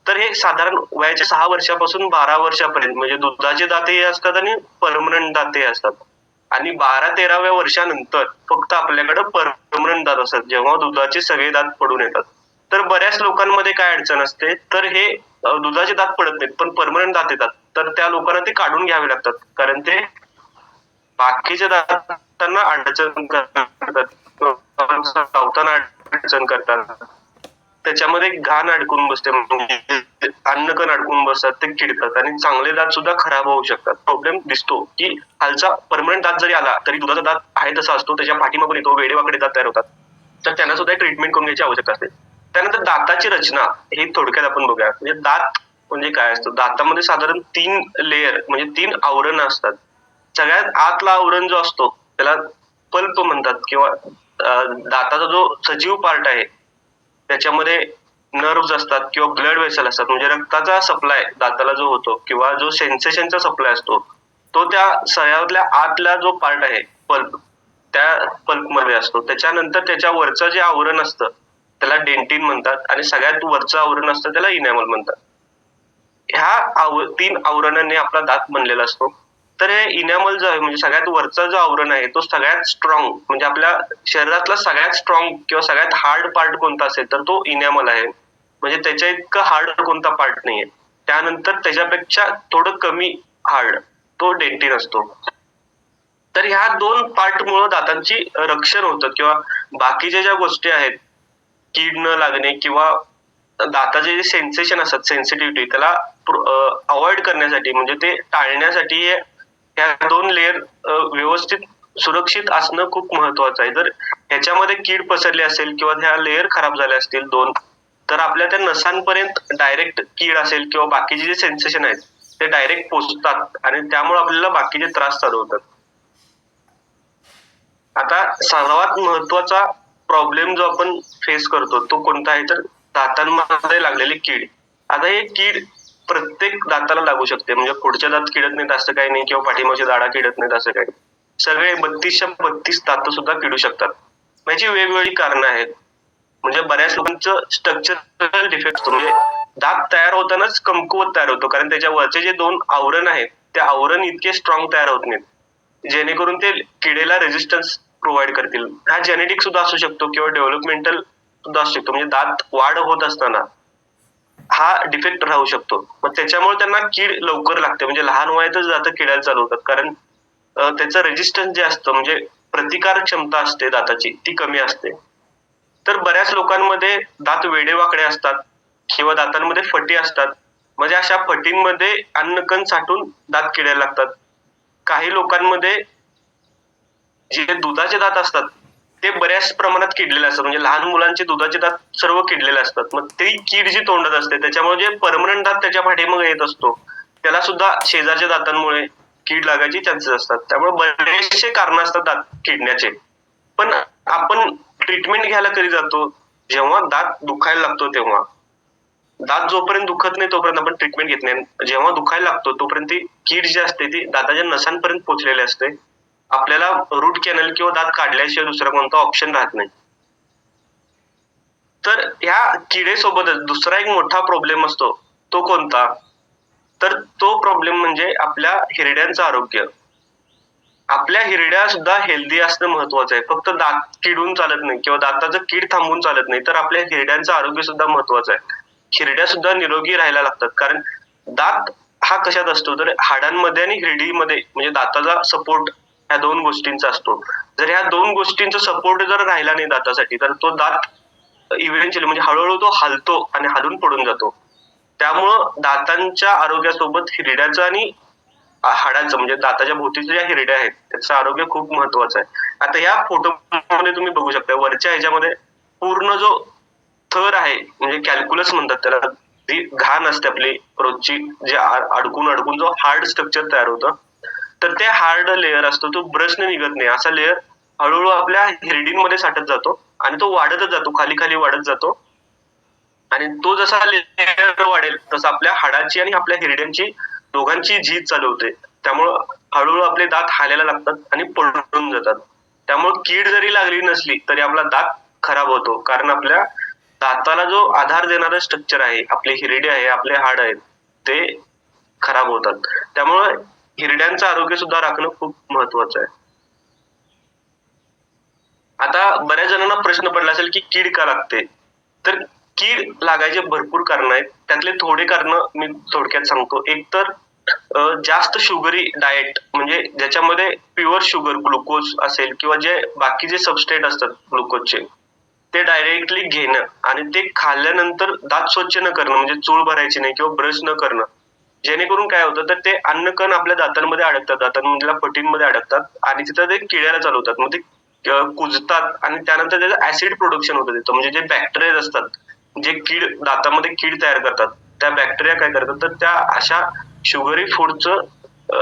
तर हे साधारण वयाच्या 6 वर्षापासून 12 वर्षापर्यंत म्हणजे दुधाचे दातही असतात आणि परमनंट दातही असतात. आणि 12-13व्या वर्षानंतर फक्त आपल्याकडे परमनंट दात असतात, जेव्हा दुधाचे सगळे दात पडून येतात. तर बऱ्याच लोकांमध्ये काय अडचण असते, तर हे दुधाचे दात पडत नाहीत पण परमनंट दात येतात, तर त्या लोकांना ते काढून घ्यावे लागतात, कारण ते बाकीच्या दातांना अडचण करतात, चावताना अडचण करतात. त्याच्यामध्ये घाण अडकून बसते, म्हणजे अन्नकण अडकून बसतात, ते किडतात आणि चांगले दात सुद्धा खराब होऊ शकतात. प्रॉब्लेम दिसतो की खालचा परमनंट दात जरी आला तरी दुधाचा दात आहे तसा असतो, त्याच्या पाठीमागून येतो, वेडेवाकडे दात तयार होतात. तर त्यांना सुद्धा ट्रीटमेंट करून घ्यायची आवश्यकता असते. त्यानंतर दाताची रचना ही थोडक्यात आपण बघूया. म्हणजे दात म्हणजे काय असतं? दातामध्ये साधारण 3 लेयर म्हणजे 3 आवरण असतात. सगळ्यात आतला आवरण जो असतो त्याला पल्प म्हणतात किंवा दाताचा जो सजीव पार्ट आहे त्याच्यामध्ये नर्व्स असतात किंवा ब्लड वेसल असतात, म्हणजे रक्ताचा सप्लाय दाताला जो होतो किंवा जो सेन्सेशनचा सप्लाय असतो तो त्या सगळ्यातल्या आतला जो पार्ट आहे पल्प, त्या पल्प मध्ये असतो. त्याच्यानंतर त्याच्या वरचं जे आवरण असतं त्याला डेंटिन म्हणतात आणि सगळ्यात वरचं आवरण असतं त्याला इनॅमल म्हणतात. ह्या 3 आवरणांनी आपला दात बनलेला असतो. तर हे इनॅमल जो आहे म्हणजे सगळ्यात वरचा जो आवरण आहे तो सगळ्यात स्ट्रॉंग, म्हणजे आपल्या शरीरातला सगळ्यात स्ट्रॉंग किंवा सगळ्यात हार्ड पार्ट कोणता असेल तर तो इनॅमल आहे. म्हणजे त्याच्या इतकं हार्ड कोणता पार्ट नाहीये. त्यानंतर त्याच्यापेक्षा थोडं कमी हार्ड तो डेंटिन असतो. तर ह्या 2 पार्ट मुळे दातांची रक्षण होतं किंवा बाकीच्या ज्या गोष्टी आहेत, कीड न लागणे किंवा दाताचे जे सेन्सेशन असतात, सेन्सिटिव्हिटी, त्याला अवॉइड करण्यासाठी म्हणजे ते टाळण्यासाठी ह्या 2 लेअर व्यवस्थित सुरक्षित असणं खूप महत्वाचं आहे. जर ह्याच्यामध्ये कीड पसरली असेल किंवा ह्या लेअर खराब झाल्या असतील 2, तर आपल्या त्या नसांपर्यंत डायरेक्ट कीड असेल किंवा बाकीचे जे सेन्सेशन आहेत ते डायरेक्ट पोचतात आणि त्यामुळे आपल्याला बाकीचे त्रास चालू होतात. आता सर्वात महत्वाचा प्रॉब्लेम जो आपण फेस करतो तो कोणता आहे तर दातांमध्ये लागलेली कीड. आता हे कीड प्रत्येक दाताला लागू शकते, म्हणजे पुढच्या दात किडत नाहीत असं काही नाही किंवा पाठीमागच्या दाढा किडत नाहीत असं काही. सगळे 32च्या 32 दात सुद्धा किडू शकतात. याची वेगवेगळी कारणं आहेत. म्हणजे बऱ्याच लोकांचं स्ट्रक्चरल डिफेक्ट असतो, म्हणजे दात तयार होतानाच कमकुवत तयार होतो, कारण त्याच्या वरचे जे 2 आवरण आहेत ते आवरण इतके स्ट्रॉंग तयार होत नाहीत जेणेकरून ते किडेला रेजिस्टन्स प्रोव्हाइड करतील. हा जेनेटिक सुद्धा असू शकतो किंवा डेव्हलपमेंटल सुद्धा असू शकतो, म्हणजे दात वाढ होत असताना हा डिफेक्ट राहू शकतो. मग त्याच्यामुळे त्यांना कीड लवकर लागते, म्हणजे लहान वयातच दात किडायला चालू होतात, कारण त्याचं रेजिस्टन्स जे असतं म्हणजे प्रतिकार क्षमता असते दाताची ती कमी असते. तर बऱ्याच लोकांमध्ये दात वेडेवाकडे असतात किंवा दातांमध्ये फटी असतात, म्हणजे अशा फटींमध्ये अन्नकण साठून दात किडायला लागतात. काही लोकांमध्ये जे दुधाचे दात असतात ते बऱ्याच प्रमाणात किडलेले असतात, म्हणजे लहान मुलांचे दुधाचे दात सर्व किडलेले असतात. मग ती कीड जी तोंडात असते त्याच्यामुळे जे परमनंट दात त्याच्या पाठीमागे येत असतो त्याला सुद्धा शेजारच्या दातांमुळे कीड लागायची चान्सेस असतात. त्यामुळे बरेचसे कारण असतात दात किडण्याचे. पण आपण ट्रीटमेंट घ्यायला कधी जातो? जेव्हा दात दुखायला लागतो तेव्हा. दात जोपर्यंत दुखत नाही तोपर्यंत आपण ट्रीटमेंट घेत नाही. जेव्हा दुखायला लागतो तोपर्यंत ती कीड जी असते ती दाताच्या नसांपर्यंत पोहोचलेली असते. आपल्याला रूट कॅनल किंवा दात काढल्याशिवाय दुसरा कोणता ऑप्शन राहत नाही. तर ह्या किडेसोबतच दुसरा एक मोठा प्रॉब्लेम असतो. तो कोणता? तर तो प्रॉब्लेम म्हणजे आपल्या हिरड्यांचं आरोग्य. आपल्या हिरड्या सुद्धा हेल्दी असणं महत्वाचं आहे. फक्त दात किडून चालत नाही किंवा दाताचं कीड थांबून चालत नाही, तर आपल्या हिरड्यांचं आरोग्य सुद्धा महत्वाचं आहे. हिरड्या सुद्धा निरोगी राहायला लागतात, कारण दात हा कशात असतो तर हाडांमध्ये आणि हिरडीमध्ये, म्हणजे दाताचा सपोर्ट ह्या 2 गोष्टींचा असतो. जर ह्या 2 गोष्टींचा सपोर्ट जर राहिला नाही दातासाठी तर तो दात इव्हेंच्युअली म्हणजे हळूहळू तो हलतो आणि हालून पडून जातो. त्यामुळं दातांच्या आरोग्यासोबत हिरड्याचं आणि हाडाचं म्हणजे दाताच्या भोवतीच्या ज्या हिरड्या आहेत त्याचं आरोग्य खूप महत्वाचं आहे. आता या फोटोमध्ये तुम्ही बघू शकता वरच्या ह्याच्यामध्ये पूर्ण जो थर आहे म्हणजे कॅल्क्युलस म्हणतात त्याला, जी घाण असते आपली रोजची, जे अडकून अडकून जो हार्ड स्ट्रक्चर तयार होतं, तर ते हार्ड लेअर असतो तो ब्रशने निघत नाही. असा लेअर हळूहळू आपल्या हिरडींमध्ये साठत जातो आणि तो वाढतच जातो, खाली खाली वाढत जातो. आणि तो जसा लेअर वाढेल तसं आपल्या हाडाची आणि आपल्या हिरड्यांची दोघांची झीज चालू होते. त्यामुळं हळूहळू आपले दात हालायला लागतात आणि पडून जातात. त्यामुळे कीड जरी लागली नसली तरी आपला दात खराब होतो, कारण आपल्या दाताला जो आधार देणारं स्ट्रक्चर आहे, आपले हिरडे आहे, आपले हाड आहेत, ते खराब होतात. त्यामुळे हिरड्यांचं आरोग्य सुद्धा राखणं खूप महत्वाचं आहे. आता बऱ्याच जणांना प्रश्न पडला असेल की कीड का लागते? तर कीड लागायचे भरपूर कारण आहेत. त्यातले थोडे कारण मी थोडक्यात सांगतो. एक तर जास्त शुगरी डाएट, म्हणजे ज्याच्यामध्ये प्युअर शुगर ग्लुकोज असेल किंवा जे बाकीचे सबस्ट्रेट असतात ग्लुकोजचे ते डायरेक्टली घेणं आणि ते खाल्ल्यानंतर दात स्वच्छ न करणं, म्हणजे चूळ भरायची नाही किंवा ब्रश न करणं, जेणेकरून काय होतं तर ते अन्नकण आपल्या दातांमध्ये अडकतात, दातांमधल्या फटींमध्ये अडकतात आणि तिथं ते किड्याला चालवतात. मग ते कुजतात आणि त्यानंतर त्याचं ऍसिड प्रोडक्शन होतं तिथं, म्हणजे जे बॅक्टेरिया असतात, जे दातामध्ये कीड तयार करतात, त्या बॅक्टेरिया काय करतात तर त्या अशा शुगरी फूडचं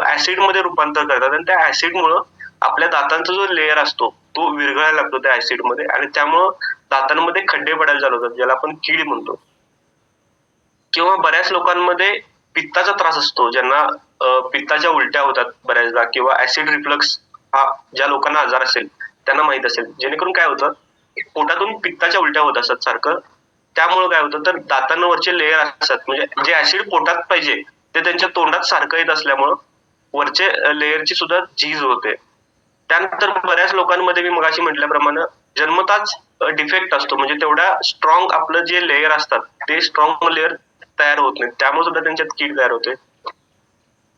ऍसिड मध्ये रूपांतर करतात आणि त्या ऍसिडमुळं आपल्या दातांचा जो लेअर असतो तो विरघळायला लागतो त्या ऍसिड मध्ये आणि त्यामुळं दातांमध्ये खड्डे पडायला चालू होतात, ज्याला आपण कीड म्हणतो. किंवा बऱ्याच लोकांमध्ये पित्ताचा त्रास असतो, ज्यांना पित्ताच्या उलट्या होतात बऱ्याचदा, किंवा ऍसिड रिफ्लक्स हा ज्या लोकांना आजार असेल त्यांना माहित असेल, जेणेकरून काय होतं पोटातून पित्ताच्या उलट्या होत असतात सारखं. त्यामुळे काय होतं तर दातांवरचे लेयर असतात, म्हणजे जे ऍसिड पोटात पाहिजे ते त्यांच्या तोंडात सारखं येत असल्यामुळं वरचे लेयरची सुद्धा झीज होते. त्यानंतर बऱ्याच लोकांमध्ये मी मगाशी म्हटल्याप्रमाणे जन्मताच डिफेक्ट असतो, म्हणजे तेवढ्या स्ट्रॉंग आपलं जे लेयर असतात ते स्ट्रॉंग लेयर तयार होत नाही, त्यामुळे सुद्धा त्यांच्यात कीड तयार होते.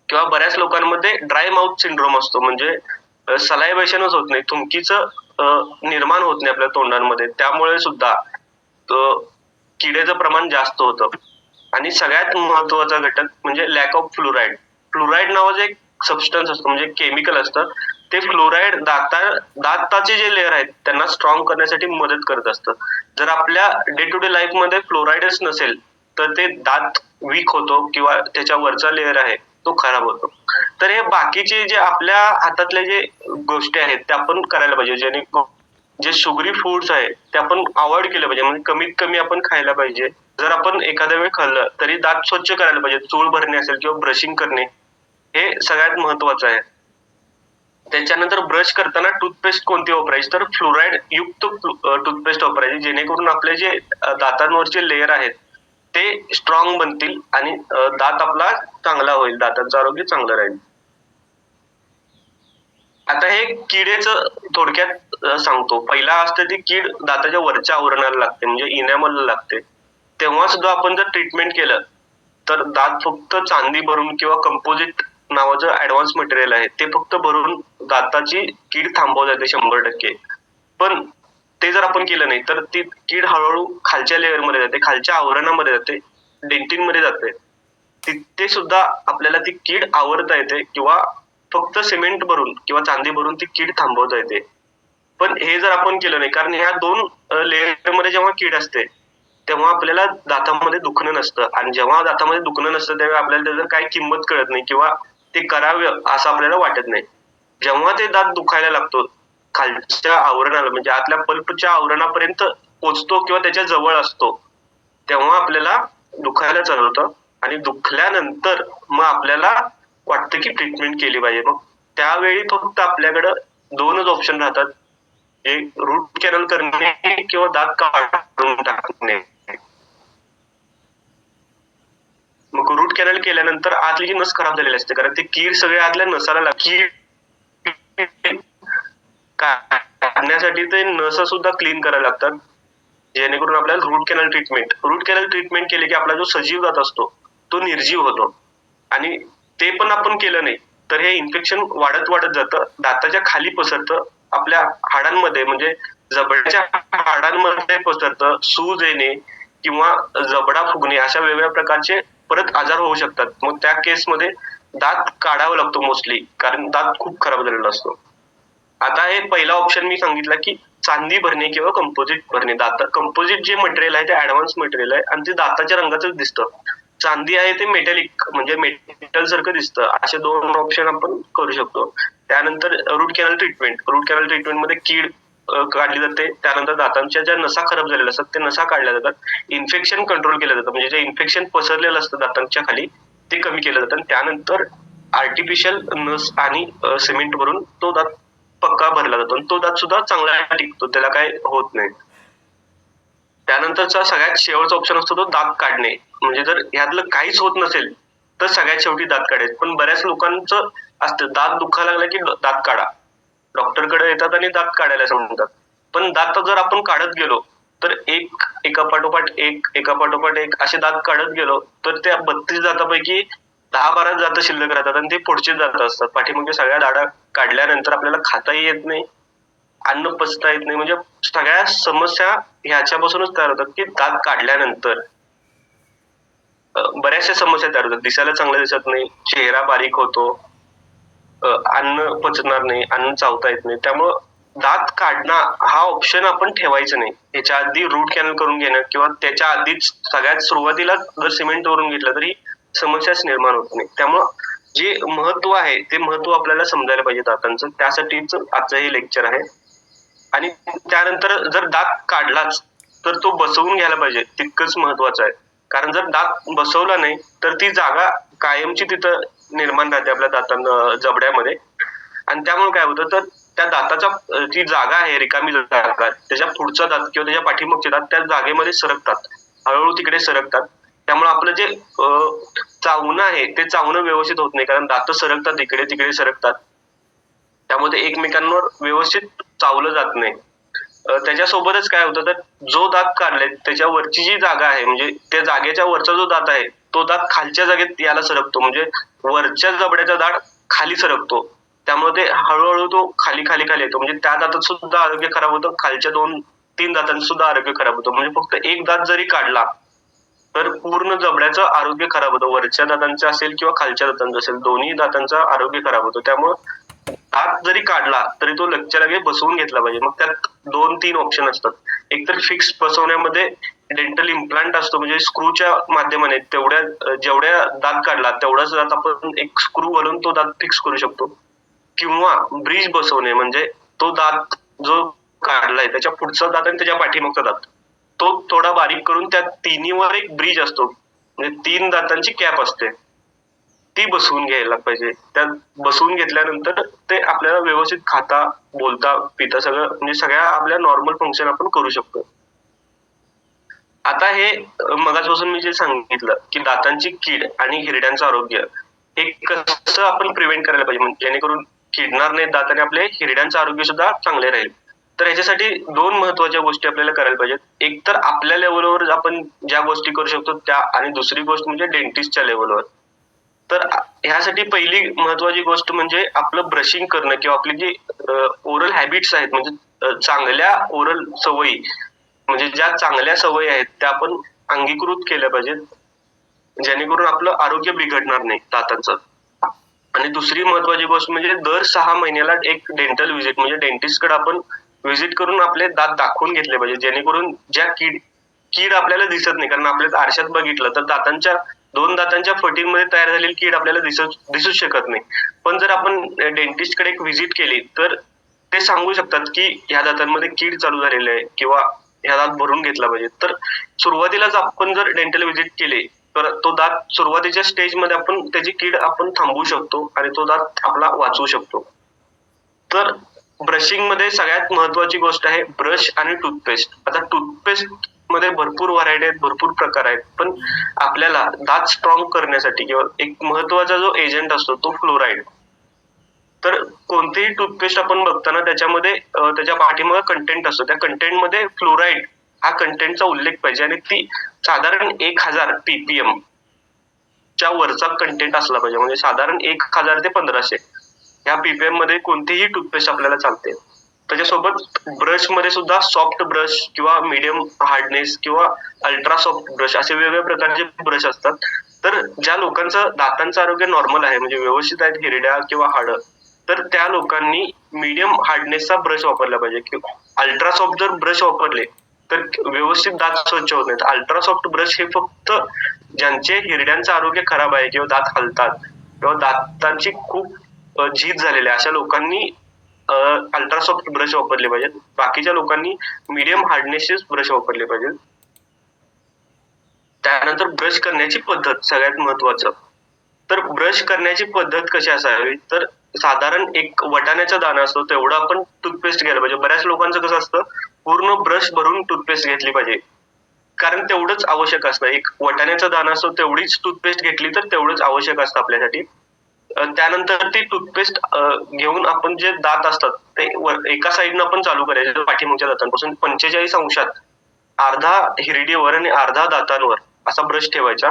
किंवा बऱ्याच लोकांमध्ये ड्राय माउथ सिंड्रोम असतो, म्हणजे सलायव्हेशनच होत नाही, थुंकीचं निर्माण होत नाही आपल्या तोंडांमध्ये, त्यामुळे सुद्धा किडेचं प्रमाण जास्त होतं. आणि सगळ्यात महत्वाचा घटक म्हणजे लॅक ऑफ फ्लोराईड. फ्लोराईड नावाचं एक सबस्टन्स असतं, म्हणजे केमिकल असतं, ते फ्लोराईड दाताचे जे लेअर आहेत त्यांना स्ट्रॉंग करण्यासाठी मदत करत असतं. जर आपल्या डे टू डे लाईफ मध्ये फ्लोराईडच नसेल तर ते दात वीक होतो किंवा त्याच्या वरचा लेअर आहे तो खराब होतो. तर हे बाकीचे जे आपल्या हातातले जे गोष्टी आहेत त्या आपण करायला पाहिजे, जेणेकरून जे शुगरी फूड्स आहे ते आपण अवॉइड केलं पाहिजे, म्हणजे कमीत कमी आपण खायला पाहिजे. जर आपण एखाद्या वेळ खाल्लं तरी दात स्वच्छ करायला पाहिजे, चूळ भरणे असेल किंवा ब्रशिंग करणे हे सगळ्यात महत्वाचं आहे. त्याच्यानंतर ब्रश करताना टूथपेस्ट कोणती वापरायची तर फ्लोराईड युक्त टूथपेस्ट वापरायची, जेणेकरून आपले जे दातांवरचे लेयर आहेत ते स्ट्रॉंग बनतील आणि दात आपला चांगला होईल, दातांचं आरोग्य चांगलं राहील. आता हे किडेचं थोडक्यात सांगतो. पहिला असतं ती कीड दाताच्या वरच्या आवरणाला लागते, म्हणजे इनॅमलला लागते. तेव्हा सुद्धा आपण जर ट्रीटमेंट केलं तर दात फक्त चांदी भरून किंवा कंपोजिट नावाचं ऍडव्हान्स मटेरियल आहे ते फक्त भरून दाताची कीड थांबवता येते 100%. पण ते जर आपण केलं नाही तर ती कीड हळूहळू खालच्या लेअर मध्ये जाते, खालच्या आवरणामध्ये जाते, डेंटिन मध्ये जाते. तिथे सुद्धा आपल्याला ती कीड आवरता येते किंवा फक्त सिमेंट भरून किंवा चांदी भरून ती कीड थांबवता येते. पण हे जर आपण केलं नाही, कारण ह्या 2 लेअर मध्ये जेव्हा कीड असते तेव्हा आपल्याला दातामध्ये दुखणं नसतं, आणि जेव्हा दातामध्ये दुखणं नसतं तेव्हा आपल्याला त्याचं काय किंमत कळत नाही किंवा ते करावं असं आपल्याला वाटत नाही. जेव्हा ते दात दुखायला लागतो खालच्या आवरणाला, म्हणजे आतल्या पल्पच्या आवरणापर्यंत पोचतो किंवा त्याच्या जवळ असतो, तेव्हा आपल्याला दुखायला चालू होतं आणि दुखल्यानंतर मग आपल्याला वाटतं की ट्रीटमेंट केली पाहिजे. मग त्यावेळी फक्त आपल्याकडं 2च ऑप्शन राहतात, एक रूट कॅनल करणे किंवा दात काढून टाकणे. मग रूट कॅनल केल्यानंतर आतली जी नस खराब झालेली असते, कारण ते कीड सगळे आतल्या नसाला कीड काढण्यासाठी ते नस सुद्धा क्लीन करायला लागतात, जेणेकरून आपल्याला रूट कॅनल ट्रीटमेंट केले की आपला जो सजीव दात असतो तो निर्जीव होतो. आणि ते पण आपण केलं नाही तर हे इन्फेक्शन वाढत वाढत जातं, दाताच्या खाली पसरतं, आपल्या हाडांमध्ये म्हणजे जबड्याच्या हाडांमध्ये पसरतं, सूज येणे किंवा जबडा फुगणे अशा वेगवेगळ्या प्रकारचे परत आजार होऊ शकतात. मग त्या केसमध्ये दात काढावा लागतो मोस्टली, कारण दात खूप खराब झालेला असतो. आता हे पहिला ऑप्शन मी सांगितला की चांदी भरणे किंवा कंपोजिट भरणे. कंपोजिट जे मटेरियल आहे ते ऍडव्हान्स मटेरियल आहे आणि ते दाताच्या रंगाचंच दिसतं. चांदी आहे ते मेटॅलिक, म्हणजे मेटल सारखं दिसतं. असे 2 ऑप्शन आपण करू शकतो. त्यानंतर रूट कॅनल ट्रीटमेंट मध्ये कीड काढली जाते, त्यानंतर दातांच्या ज्या नसा खराब झालेल्या असतात ते नसा काढल्या जातात, इन्फेक्शन कंट्रोल केलं जातं, म्हणजे जे इन्फेक्शन पसरलेलं असतं दातांच्या खाली ते कमी केलं जातं, त्यानंतर आर्टिफिशियल नस आणि सिमेंट भरून तो दात पक्का भरला जातो आणि तो दात सुद्धा चांगला टिकतो, त्याला काय होत नाही. त्यानंतरचा सगळ्यात शेवटचा ऑप्शन असतो तो दात काढणे, म्हणजे जर ह्यातलं काहीच होत नसेल तर सगळ्यात शेवटी दात काढायचे. पण बऱ्याच लोकांचं असतं दात दुखायला लागला की दात काढा, डॉक्टरकडे येतात आणि दात काढायला सांगतात. पण दात जर आपण काढत गेलो तर एकापाठोपाठ एक असे दात काढत गेलो तर त्या 32 दातापैकी 10-12 दात शिल्लक राहतात आणि ते पुढचे दात असतात. पाठीमागे सगळ्या दाढा काढल्यानंतर आपल्याला खाताही येत नाही अन्न पचता येत नाही, म्हणजे सगळ्या समस्या ह्याच्यापासूनच तयार होतात की दात काढल्यानंतर बऱ्याचशा समस्या तयार होतात. दिसायला चांगलं दिसत नाही, चेहरा बारीक होतो, अन्न पचणार नाही, अन्न चावता येत नाही. त्यामुळं दात काढणं हा ऑप्शन आपण ठेवायचा नाही. याच्या आधी रूट कॅनल करून घेणं किंवा त्याच्या आधीच सगळ्यात सुरुवातीला जर सिमेंट वरून घेतलं तरी समस्याच निर्माण होत नाही. त्यामुळं जे महत्व आहे ते महत्व आपल्याला समजायला पाहिजे दातांचं. त्यासाठीच आजचं हे लेक्चर आहे. आणि त्यानंतर जर दात काढलाच तर तो बसवून घ्यायला पाहिजे, तितकंच महत्वाचं आहे. कारण जर दात बसवला नाही तर ती जागा कायमची तिथं निर्माण राहते आपल्या दातांना, जबड्यामध्ये. आणि त्यामुळे काय होतं, तर त्या दाताचा जी जागा आहे, रिकामी जागा, त्याच्या पुढचा दात किंवा त्याच्या पाठीमागचे दात त्या जागेमध्ये सरकतात, हळूहळू तिकडे सरकतात. त्यामुळे आपलं जे चावणं आहे ते चावणं व्यवस्थित होत नाही, कारण दात सरकतात, इकडे तिकडे सरकतात. त्यामध्ये एकमेकांवर व्यवस्थित चावलं जात नाही. त्याच्यासोबतच काय होतं, तर जो दात काढलाय त्याच्यावरची जी जागा आहे, म्हणजे त्या जागेच्या वरचा जो दात आहे तो दात खालच्या जागेत याला सरकतो, म्हणजे वरच्या जबड्याचा दात खाली सरकतो. त्यामुळे ते हळूहळू तो खाली खाली खाली येतो, म्हणजे त्या दातात सुद्धा आरोग्य खराब होतं, खालच्या 2-3 दातांचं सुद्धा आरोग्य खराब होतं. म्हणजे फक्त एक दात जरी काढला तर पूर्ण जबड्याचं आरोग्य खराब होतं, वरच्या दातांचं असेल किंवा खालच्या दातांचं असेल, दोन्ही दातांचं आरोग्य खराब होतं. त्यामुळे दात जरी काढला तरी तो लगच्या लगे बसवून घेतला पाहिजे. मग त्यात 2-3 ऑप्शन असतात. एक तर फिक्स बसवण्यामध्ये डेंटल इम्प्लांट असतो, म्हणजे स्क्रूच्या माध्यमाने जेवढ्या दात काढला तेवढाच दात आपण एक स्क्रू घालून तो दात फिक्स करू शकतो. किंवा ब्रिज बसवणे, म्हणजे तो दात जो काढलाय त्याच्या पुढचा दात आणि त्याच्या पाठीमागचा दात तो थोडा बारीक करून त्या तिन्हीवर एक ब्रिज असतो, म्हणजे 3 दातांची कॅप असते, ती बसवून घ्यायला पाहिजे. त्यात बसवून घेतल्यानंतर ते आपल्याला व्यवस्थित खाता, बोलता, पिता सगळं, म्हणजे सगळ्या आपल्या नॉर्मल फंक्शन आपण करू शकतो. आता हे मगाचपासून मी जे सांगितलं की दातांची कीड आणि हिरड्यांचं आरोग्य हे कसं आपण प्रिव्हेंट करायला पाहिजे, म्हणजे जेणेकरून किडणार नाही दात आणि आपले हिरड्यांचं आरोग्य सुद्धा चांगले राहील. तर याच्यासाठी 2 महत्वाच्या गोष्टी आपल्याला करायला पाहिजेत. एक तर आपल्या लेवलवर आपण ज्या गोष्टी करू शकतो त्या, आणि दुसरी गोष्ट म्हणजे डेंटिस्टच्या लेवलवर. तर ह्यासाठी पहिली महत्वाची गोष्ट म्हणजे आपलं ब्रशिंग करणं, किंवा आपली जी ओरल हॅबिट्स आहेत, म्हणजे चांगल्या ओरल सवयी, म्हणजे ज्या चांगल्या सवयी आहेत त्या आपण अंगीकृत केल्या पाहिजेत, जेणेकरून आपलं आरोग्य बिघडणार नाही दातांचं. आणि दुसरी महत्वाची गोष्ट म्हणजे दर 6 महिन्याला एक डेंटल व्हिजिट, म्हणजे डेंटिस्टकडे आपण व्हिजिट करून आपले दात दाखवून घेतले पाहिजे, जेणेकरून ज्या कीड आपल्याला दिसत नाही. कारण आपल्या आरशात बघितलं तर 2 दातांच्या फटींमध्ये तयार झालेली कीड आपल्याला दिसूच शकत नाही. पण जर आपण डेंटिस्टकडे एक व्हिजिट केली तर ते सांगू शकतात की ह्या दातांमध्ये कीड चालू झालेली आहे किंवा ह्या दात भरून घेतला पाहिजे. तर सुरुवातीलाच आपण जर डेंटल व्हिजिट केली तर तो दात सुरुवातीच्या स्टेजमध्ये आपण त्याची कीड आपण थांबवू शकतो आणि तो दात आपला वाचवू शकतो. तर ब्रशिंग मध्ये सगळ्यात महत्वाची गोष्ट आहे ब्रश आणि टूथपेस्ट. आता टूथपेस्ट मध्ये भरपूर व्हरायटी आहेत, भरपूर प्रकार आहेत, पण आपल्याला दात स्ट्रॉंग करण्यासाठी किंवा एक महत्वाचा जो एजंट असतो तो फ्लोराईड. तर कोणतीही टूथपेस्ट आपण बघताना त्याच्यामध्ये त्याच्या पाठीमागे कंटेंट असतो, त्या कंटेंटमध्ये फ्लोराईड हा कंटेंटचा उल्लेख पाहिजे, आणि ती साधारण 1000 ppm च्या वरचा कंटेंट असला पाहिजे, म्हणजे साधारण 1000 ते 1500 ह्या ppm मध्ये कोणतीही टूथपेस्ट आपल्याला चालते. त्याच्यासोबत ब्रश मध्ये सुद्धा सॉफ्ट ब्रश किंवा मीडियम हार्डनेस किंवा अल्ट्रा सॉफ्ट ब्रश असे वेगवेगळ्या प्रकारचे ब्रश असतात. तर ज्या लोकांचं दातांचं आरोग्य नॉर्मल आहे, म्हणजे व्यवस्थित आहेत हिरड्या किंवा हाडं, तर त्या लोकांनी मीडियम हार्डनेसचा ब्रश वापरला पाहिजे. किंवा अल्ट्रा सॉफ्ट जर ब्रश वापरले तर व्यवस्थित दात स्वच्छ होत नाहीत. अल्ट्रा सॉफ्ट ब्रश हे फक्त ज्यांचे हिरड्यांचं आरोग्य खराब आहे किंवा दात हलतात किंवा दातांची खूप झीज झालेली आहे अशा लोकांनी अल्ट्रा सॉफ्ट ब्रश वापरले पाहिजेत. बाकीच्या लोकांनी मीडियम हार्डनेसचे ब्रश वापरले पाहिजेत. त्यानंतर ब्रश करण्याची पद्धत सगळ्यात महत्वाचं. तर ब्रश करण्याची पद्धत कशी असावी, तर साधारण एक वटाण्याचा दाणा असतो तेवढं आपण टूथपेस्ट घ्यायला पाहिजे. बऱ्याच लोकांचं कसं असतं, पूर्ण ब्रश भरून टूथपेस्ट घेतली पाहिजे, कारण तेवढंच आवश्यक असतं. एक वटाण्याचा दाणा असतो तेवढीच टूथपेस्ट घेतली तर तेवढंच आवश्यक असतं आपल्यासाठी. त्यानंतर ती टूथपेस्ट घेऊन आपण जे दात असतात ते एका साईडनं आपण चालू करायचं, पाठीमागच्या दातांपासून 45 अंशात अर्धा हिरडीवर आणि अर्धा दातांवर असा ब्रश ठेवायचा,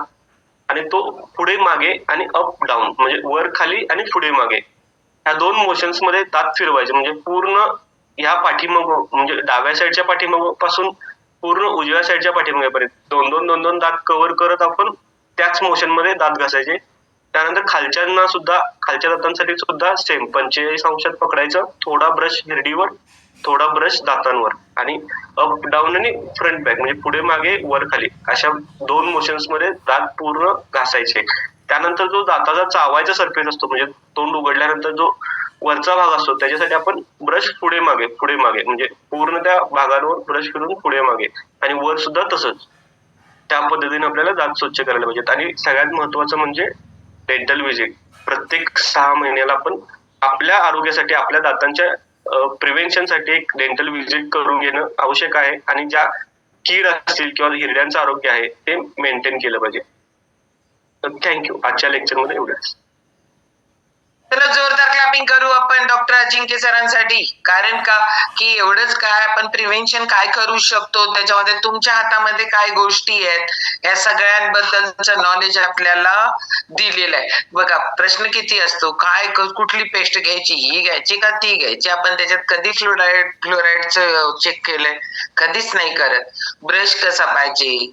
आणि तो पुढे मागे आणि अप डाऊन, म्हणजे वर खाली आणि पुढे मागे ह्या 2 मोशन्स मध्ये दात फिरवायचे, म्हणजे पूर्ण ह्या पाठीमाग म्हणजे डाव्या साईडच्या पाठीमागपासून पूर्ण उजव्या साईडच्या पाठीमागेपर्यंत दोन दोन दात कव्हर करत आपण त्याच मोशन मध्ये दात घासायचे. त्यानंतर खालच्या दातांसाठी सुद्धा सेम 45 अंशात पकडायचं, थोडा ब्रश हिरडीवर, थोडा ब्रश दातांवर, आणि अप डाऊन आणि फ्रंट बॅक म्हणजे पुढे मागे वर खाली अशा 2 मोशन्स मध्ये दात पूर्ण घासायचे. त्यानंतर जो दाताचा चावायचा सरफेस असतो म्हणजे तोंड उघडल्यानंतर जो वरचा भाग असतो त्याच्यासाठी आपण ब्रश पुढे मागे म्हणजे पूर्ण त्या भागांवर ब्रश फिरून पुढे मागे, आणि वर सुद्धा तसंच. त्या पद्धतीने आपल्याला दात स्वच्छ करायला पाहिजेत. आणि सगळ्यात महत्वाचं म्हणजे डेंटल व्हिजिट. प्रत्येक 6 महिन्याला आपण आपल्या आरोग्यासाठी, आपल्या दातांच्या प्रिव्हेन्शन साठी एक डेंटल व्हिजिट करून घेणं आवश्यक आहे. आणि ज्या कीड असतील किंवा हिरड्यांचं आरोग्य आहे ते मेंटेन केलं पाहिजे. तर थँक्यू. आजच्या लेक्चरमध्ये एवढंच. चला जोरदार क्लॅपिंग करू आपण डॉक्टर अजिंक्य सरांसाठी. कारण का की एवढंच काय आपण प्रिव्हेन्शन काय करू शकतो, त्याच्यामध्ये तुमच्या हातामध्ये काय गोष्टी आहेत या सगळ्यांबद्दलचं नॉलेज आपल्याला दिलेलं आहे. बघा प्रश्न किती असतो, काय कुठली पेस्ट घ्यायची, ही घ्यायची का ती घ्यायची. आपण त्याच्यात कधी फ्लोराईडचं चेक केलंय? कधीच नाही करत. ब्रश कसा पाहिजे,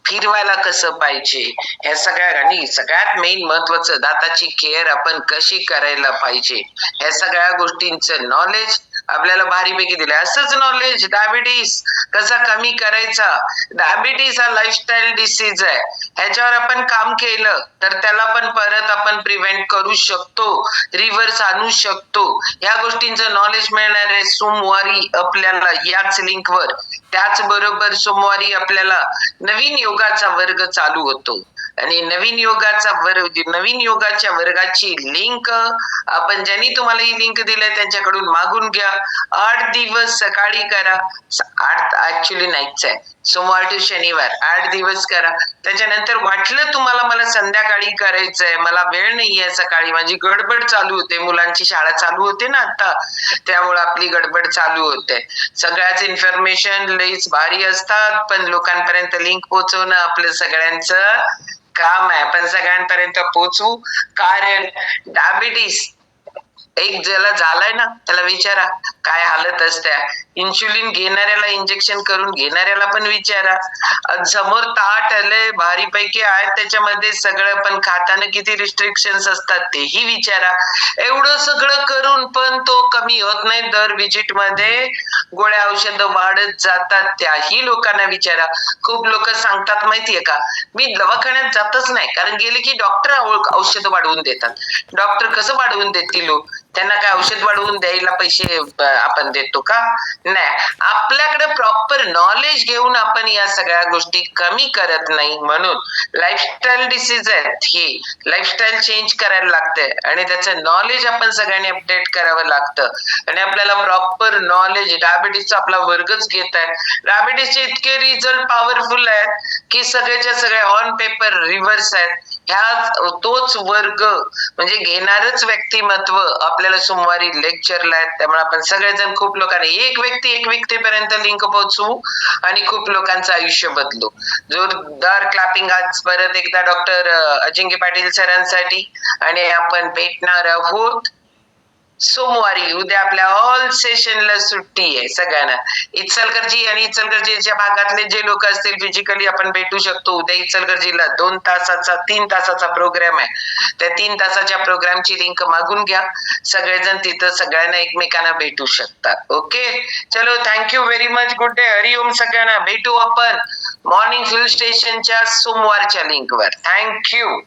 फिरवायला कसं पाहिजे, या आणि सगळ्यात मेन महत्वाचं दाताची केअर आपण कशी करायला पाहिजे, या सगळ्या गोष्टींचं नॉलेज आपल्याला भारीपैकी दिलंय. असंच नॉलेज डायबिटीस कसा कमी करायचा. डायबिटीस हा लाईफस्टाईल डिसीज आहे, ह्याच्यावर आपण काम केलं तर त्याला पण परत आपण प्रिव्हेंट करू शकतो, रिव्हर्स आणू शकतो. या गोष्टींचं नॉलेज मिळणार आहे सोमवारी आपल्याला याच लिंकवर. त्याचबरोबर सोमवारी आपल्याला नवीन योगाचा वर्ग चालू होतो, आणि नवीन योगाच्या वर्गाची लिंक आपण ज्यांनी तुम्हाला ही लिंक दिली त्यांच्याकडून मागून घ्या. 8 दिवस सकाळी करा, 8 ऍक्च्युली नाहीच आहे, सोमवार ते शनिवार 8 दिवस करा. त्याच्यानंतर वाटलं तुम्हाला मला संध्याकाळी करायचंय, मला वेळ नाहीये सकाळी, माझी गडबड चालू होते, मुलांची शाळा चालू होते ना आता, त्यामुळे आपली गडबड चालू होते. सगळ्याच इन्फॉर्मेशन लईच भारी असतात, पण लोकांपर्यंत लिंक पोहोचवणं आपलं सगळ्यांचं काम आहे. आपण सगळ्यांपर्यंत पोहोचू. कारण डायबिटीस एक ज्याला झालाय ना त्याला विचारा काय हालत असत्या. इन्शुलिन घेणाऱ्याला, इंजेक्शन करून घेणाऱ्याला पण विचारा. समोर ताट आले भारीपैकी आहे, त्याच्यामध्ये सगळं पण खाताना किती रिस्ट्रिक्शन्स असतात तेही विचारा. एवढं सगळं करून पण तो कमी होत नाही. दर विजिट मध्ये गोळ्या औषधं वाढत जातात, त्याही लोकांना विचारा. खूप लोक सांगतात माहितीये का, मी दवाखान्यात जातच नाही, कारण गेले की डॉक्टर औषध वाढवून देतात. डॉक्टर कसं वाढवून देतील? त्यांना काय औषध वाढवून द्यायला पैसे आपण देतो का? नाही. आपल्याकडे प्रॉपर नॉलेज घेऊन आपण या सगळ्या गोष्टी कमी करत नाही. म्हणून लाईफस्टाईल डिसीज आहेत, ही लाईफस्टाईल चेंज करायला लागते, आणि त्याचं नॉलेज आपण सगळ्यांनी अपडेट करावं लागतं. आणि आपल्याला प्रॉपर नॉलेज, डायबिटीसचा आपला वर्गच घेत आहे. डायबिटीसचे इतके रिझल्ट पॉवरफुल आहेत की सगळ्याच्या सगळ्या ऑन पेपर रिव्हर्स आहेत. तोच वर्ग म्हणजे घेणारच व्यक्तिमत्व आपल्याला सोमवारी लेक्चरला आहेत. त्यामुळे आपण सगळेजण खूप लोकांनी एक व्यक्तीपर्यंत लिंक पोहोचवू आणि खूप लोकांचं आयुष्य बदलू. जोरदार क्लॅपिंग आज परत एकदा डॉक्टर अजिंक्य पाटील सरांसाठी. आणि आपण भेटणार आहोत सोमवारी. उद्या आपल्या ऑल सेशनला सुट्टी आहे सगळ्यांना. इचलकरंजी आणि इचलकरंजीच्या भागातले जे लोक असतील फिजिकली आपण भेटू शकतो. उद्या इचलकरंजीला 3 तासाचा प्रोग्राम आहे. त्या 3 तासाच्या प्रोग्रामची लिंक मागून घ्या. सगळेजण तिथं सगळ्यांना एकमेकांना भेटू शकतात. ओके, चलो thank you very much. Good day, हरिओम सगळ्यांना. भेटू आपण मॉर्निंग हिल स्टेशनच्या सोमवारच्या लिंकवर. थँक्यू.